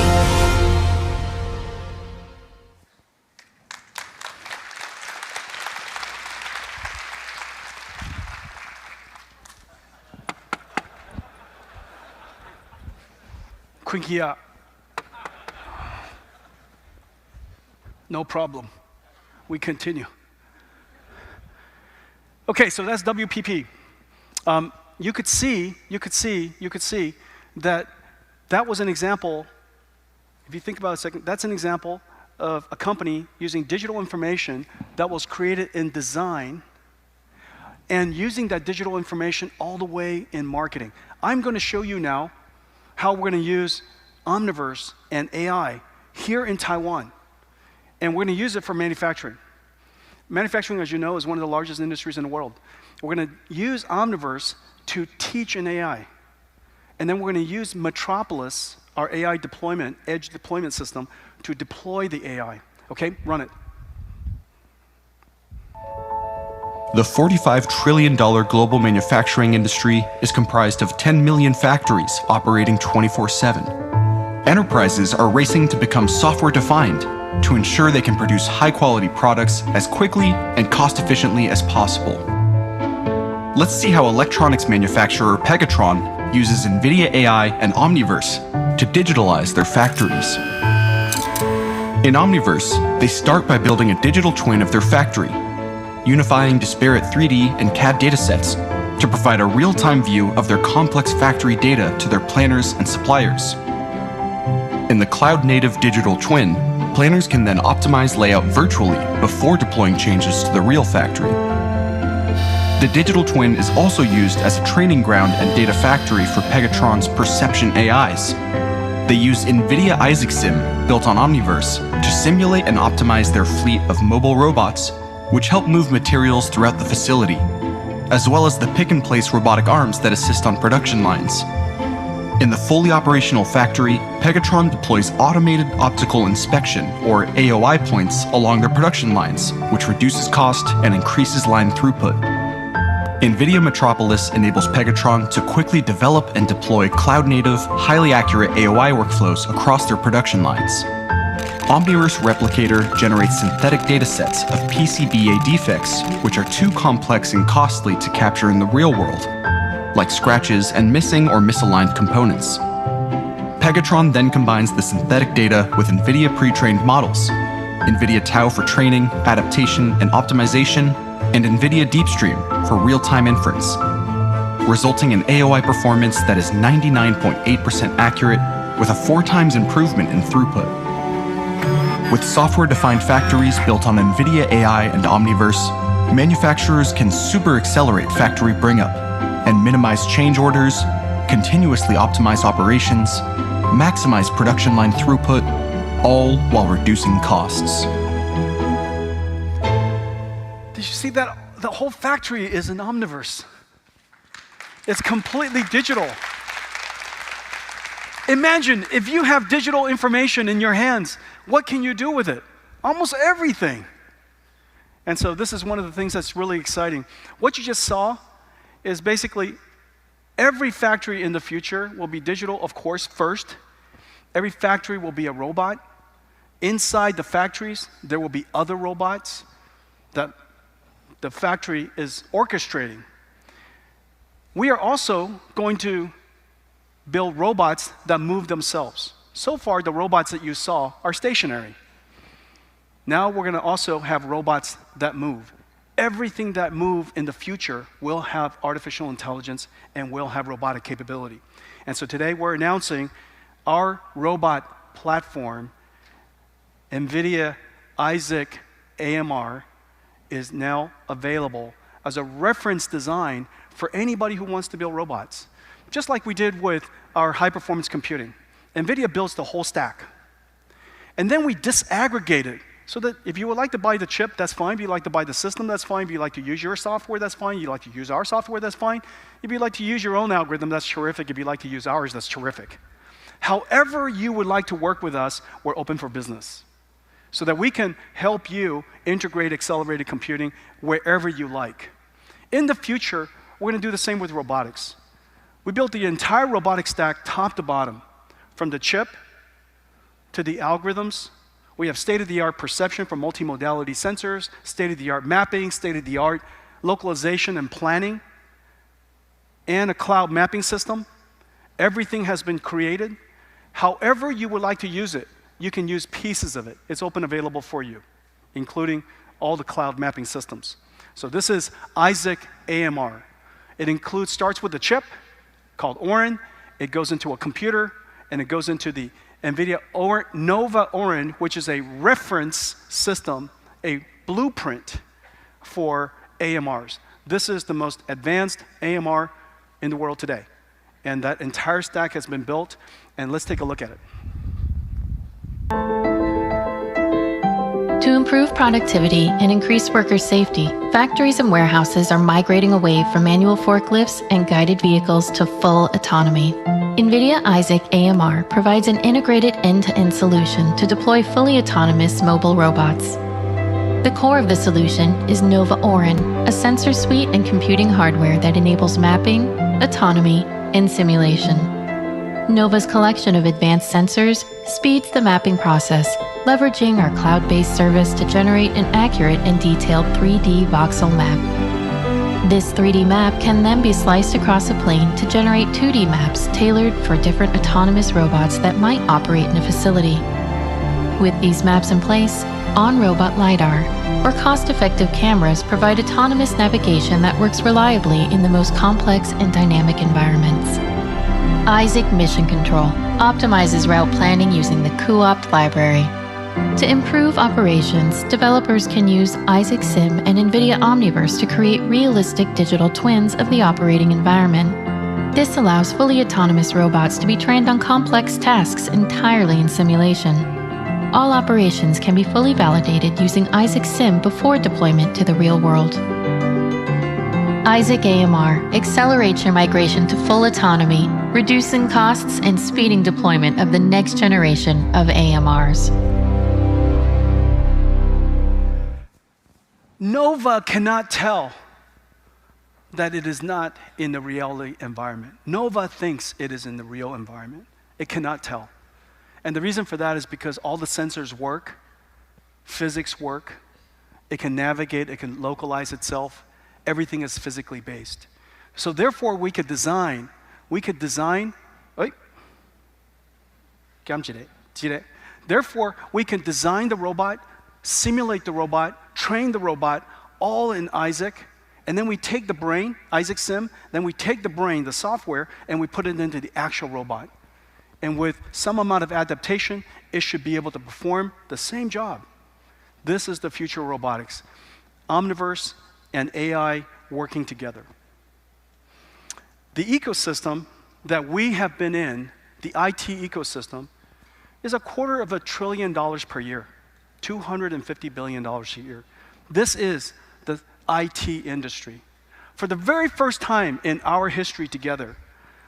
Quinkia. No problem. We continue. Okay, so that's WPP. You could see that that was an example. If you think about it a second, that's an example of a company using digital information that was created in design and using that digital information all the way in marketing. I'm going to show you now how we're going to use Omniverse and AI here in Taiwan. And we're going to use it for manufacturing. Manufacturing, as you know, is one of the largest industries in the world. We're going to use Omniverse to teach in AI. And then we're going to use Metropolis, our AI deployment, edge deployment system, to deploy the AI. Okay, run it. The $45 trillion global manufacturing industry is comprised of 10 million factories operating 24/7. Enterprises are racing to become software-defined to ensure they can produce high-quality products as quickly and cost-efficiently as possible. Let's see how electronics manufacturer Pegatron uses Nvidia AI and Omniverse to digitalize their factories. In Omniverse, they start by building a digital twin of their factory, unifying disparate 3D and CAD datasets to provide a real-time view of their complex factory data to their planners and suppliers. In the cloud-native digital twin, planners can then optimize layout virtually before deploying changes to the real factory. The digital twin is also used as a training ground and data factory for Pegatron's perception AIs. They use Nvidia Isaac Sim, built on Omniverse, to simulate and optimize their fleet of mobile robots, which help move materials throughout the facility, as well as the pick-and-place robotic arms that assist on production lines. In the fully operational factory, Pegatron deploys automated optical inspection, or AOI points, along their production lines, which reduces cost and increases line throughput. Nvidia Metropolis enables Pegatron to quickly develop and deploy cloud-native, highly accurate AOI workflows across their production lines. Omniverse Replicator generates synthetic datasets of PCBA defects, which are too complex and costly to capture in the real world, like scratches and missing or misaligned components. Pegatron then combines the synthetic data with NVIDIA pre-trained models, NVIDIA Tau for training, adaptation, and optimization, and NVIDIA DeepStream for real-time inference, resulting in AOI performance that is 99.8% accurate with a 4 times improvement in throughput. With software-defined factories built on NVIDIA AI and Omniverse, manufacturers can super accelerate factory bring-up and minimize change orders, continuously optimize operations, maximize production line throughput, all while reducing costs. Did you see that? The whole factory is an Omniverse. It's completely digital. Imagine if you have digital information in your hands, what can you do with it? Almost everything. And so this is one of the things that's really exciting. What you just saw is basically every factory in the future will be digital, of course, first. Every factory will be a robot. Inside the factories, there will be other robots that the factory is orchestrating. We are also going to build robots that move themselves. So far, the robots that you saw are stationary. Now we're going to also have robots that move. Everything that moves in the future will have artificial intelligence and will have robotic capability. And so today we're announcing our robot platform, Nvidia Isaac AMR, is now available as a reference design for anybody who wants to build robots. Just like we did with our high-performance computing. Nvidia builds the whole stack. And then we disaggregate it so that if you would like to buy the chip, that's fine. If you'd like to buy the system, that's fine. If you'd like to use your software, that's fine. If you'd like to use our software, that's fine. If you'd like to use your own algorithm, that's terrific. If you'd like to use ours, that's terrific. However you would like to work with us, we're open for business so that we can help you integrate accelerated computing wherever you like. In the future, we're going to do the same with robotics. We built the entire robotic stack top to bottom, from the chip to the algorithms. We have state-of-the-art perception for multimodality sensors, state-of-the-art mapping, state-of-the-art localization and planning, and a cloud mapping system. Everything has been created. However you would like to use it, you can use pieces of it. It's open available for you, including all the cloud mapping systems. So this is Isaac AMR. It starts with a chip called Orin. It goes into a computer, and it goes into the Nvidia Nova Orin, which is a reference system, a blueprint for AMRs. This is the most advanced AMR in the world today. And that entire stack has been built, and let's take a look at it. To improve productivity and increase worker safety, factories and warehouses are migrating away from manual forklifts and guided vehicles to full autonomy. Nvidia Isaac AMR provides an integrated end-to-end solution to deploy fully autonomous mobile robots. The core of the solution is Nova Orin, a sensor suite and computing hardware that enables mapping, autonomy, and simulation. Nova's collection of advanced sensors speeds the mapping process, leveraging our cloud-based service to generate an accurate and detailed 3D voxel map. This 3D map can then be sliced across a plane to generate 2D maps tailored for different autonomous robots that might operate in a facility. With these maps in place, on-robot LiDAR or cost-effective cameras provide autonomous navigation that works reliably in the most complex and dynamic environments. Isaac Mission Control optimizes route planning using the cuOpt library. To improve operations, developers can use Isaac Sim and Nvidia Omniverse to create realistic digital twins of the operating environment. This allows fully autonomous robots to be trained on complex tasks entirely in simulation. All operations can be fully validated using Isaac Sim before deployment to the real world. Isaac AMR accelerates your migration to full autonomy, reducing costs and speeding deployment of the next generation of AMRs. Nova cannot tell that it is not in the reality environment. Nova thinks it is in the real environment. It cannot tell. And the reason for that is because all the sensors work, physics work, it can navigate, it can localize itself. Everything is physically based. So therefore we could design, therefore we can design the robot, simulate the robot, train the robot, all in Isaac, and then we take the brain, Isaac Sim, then we take the brain, the software, and we put it into the actual robot. And with some amount of adaptation, it should be able to perform the same job. This is the future of robotics. Omniverse and AI working together. The ecosystem that we have been in, the IT ecosystem, is $250 billion per year, $250 billion a year. This is the IT industry. For the very first time in our history together,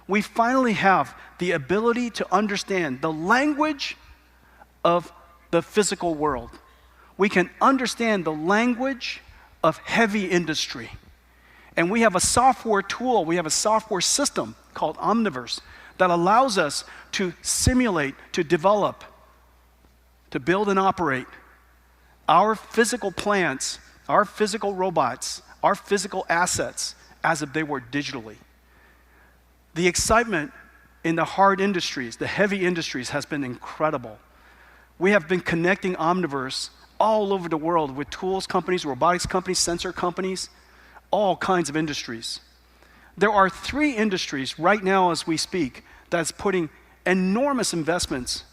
we finally have the ability to understand the language of the physical world. We can understand the language of heavy industry. And we have a software tool, we have a software system called Omniverse that allows us to simulate, to develop, to build and operate our physical plants, our physical robots, our physical assets as if they were digitally. The excitement in the hard industries, the heavy industries, has been incredible. We have been connecting Omniverse all over the world with tools companies, robotics companies, sensor companies, all kinds of industries. There are 3 industries right now as we speak that's putting enormous investments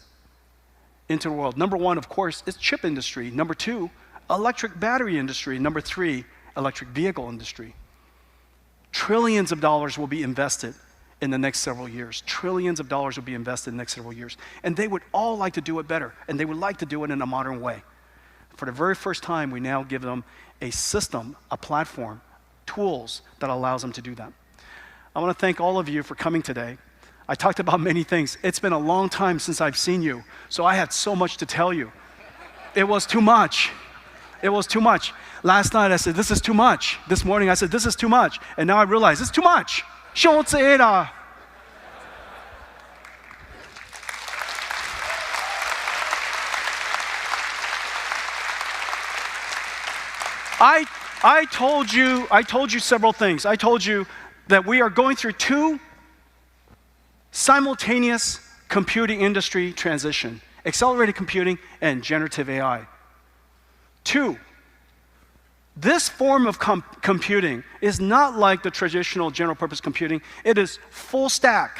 into the world. Number 1, of course, is chip industry. Number 2, electric battery industry. Number 3, electric vehicle industry. Trillions of dollars will be invested in the next several years. Trillions of dollars will be invested in the next several years. And they would all like to do it better, and they would like to do it in a modern way. For the very first time, we now give them a system, a platform, tools that allows them to do that. I want to thank all of you for coming today. I talked about many things. It's been a long time since I've seen you, so I had so much to tell you. It was too much. It was too much. Last night I said, this is too much. This morning I said, this is too much. And now I realize it's too much. I told you several things. I told you that we are going through 2 simultaneous computing industry transition, accelerated computing and generative AI. 2, this form of computing is not like the traditional general purpose computing. It is full stack.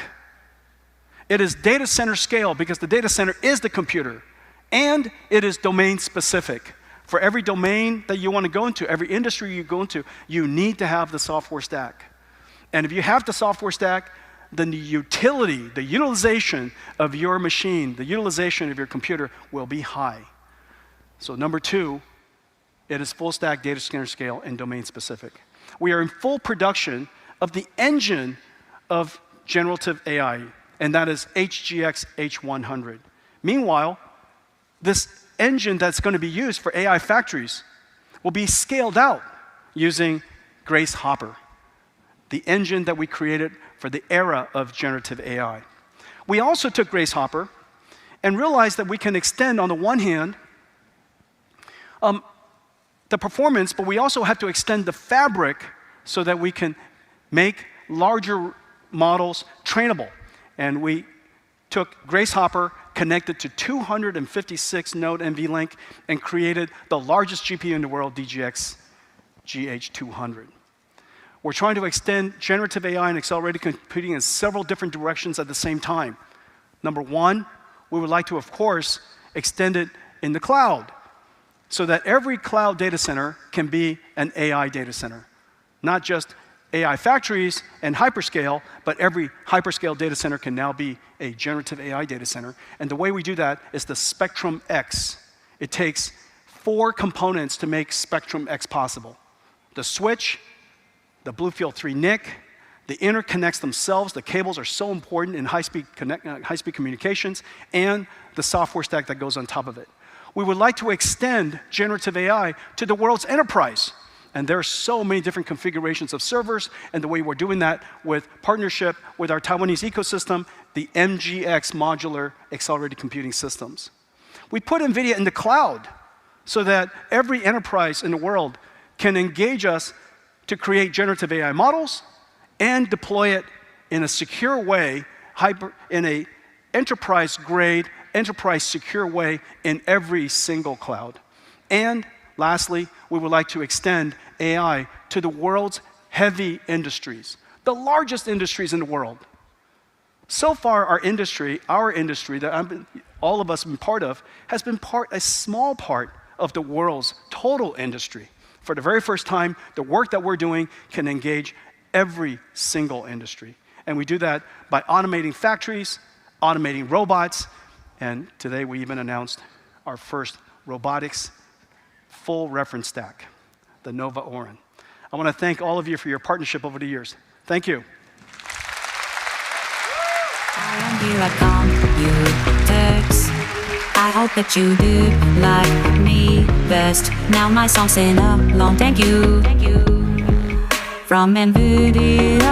It is data center scale because the data center is the computer, and it is domain specific. For every domain that you want to go into, every industry you go into, you need to have the software stack. And if you have the software stack, then the utility, the utilization of your machine, the utilization of your computer will be high. So number 2, it is full stack, data center scale, and domain specific. We are in full production of the engine of generative AI, and that is HGX H100. Meanwhile, this engine that's going to be used for AI factories will be scaled out using Grace Hopper, the engine that we created for the era of generative AI. We also took Grace Hopper and realized that we can extend, on the one hand, the performance, but we also have to extend the fabric so that we can make larger models trainable. And we took Grace Hopper, connected to 256 node NVLink, and created the largest GPU in the world, DGX GH200. We're trying to extend generative AI and accelerated computing in several different directions at the same time. Number 1, we would like to, of course, extend it in the cloud so that every cloud data center can be an AI data center. Not just AI factories and hyperscale, but every hyperscale data center can now be a generative AI data center. And the way we do that is the Spectrum X. It takes 4 components to make Spectrum X possible. The switch, the Bluefield 3 NIC, the interconnects themselves, the cables are so important in high-speed communications, and the software stack that goes on top of it. We would like to extend generative AI to the world's enterprise. And there are so many different configurations of servers, and the way we're doing that with partnership with our Taiwanese ecosystem, the MGX Modular Accelerated Computing Systems. We put Nvidia in the cloud so that every enterprise in the world can engage us to create generative AI models and deploy it in a secure way, in an enterprise-grade, enterprise-secure way in every single cloud. And lastly, we would like to extend AI to the world's heavy industries, the largest industries in the world. So far, our industry that all of us have been part of, has been a small part of the world's total industry. For the very first time, the work that we're doing can engage every single industry. And we do that by automating factories, automating robots, and today we even announced our first robotics full reference stack, the Nova Orin. I want to thank all of you for your partnership over the years. Thank you. I am here at Computex. I I hope that you do like me best. Now my song's in a long thank you from Nvidia.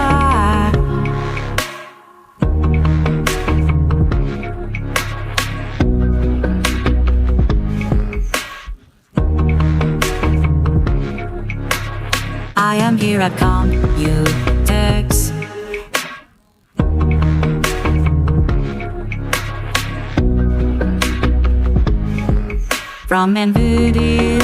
I am here at Computex. From Nvidia.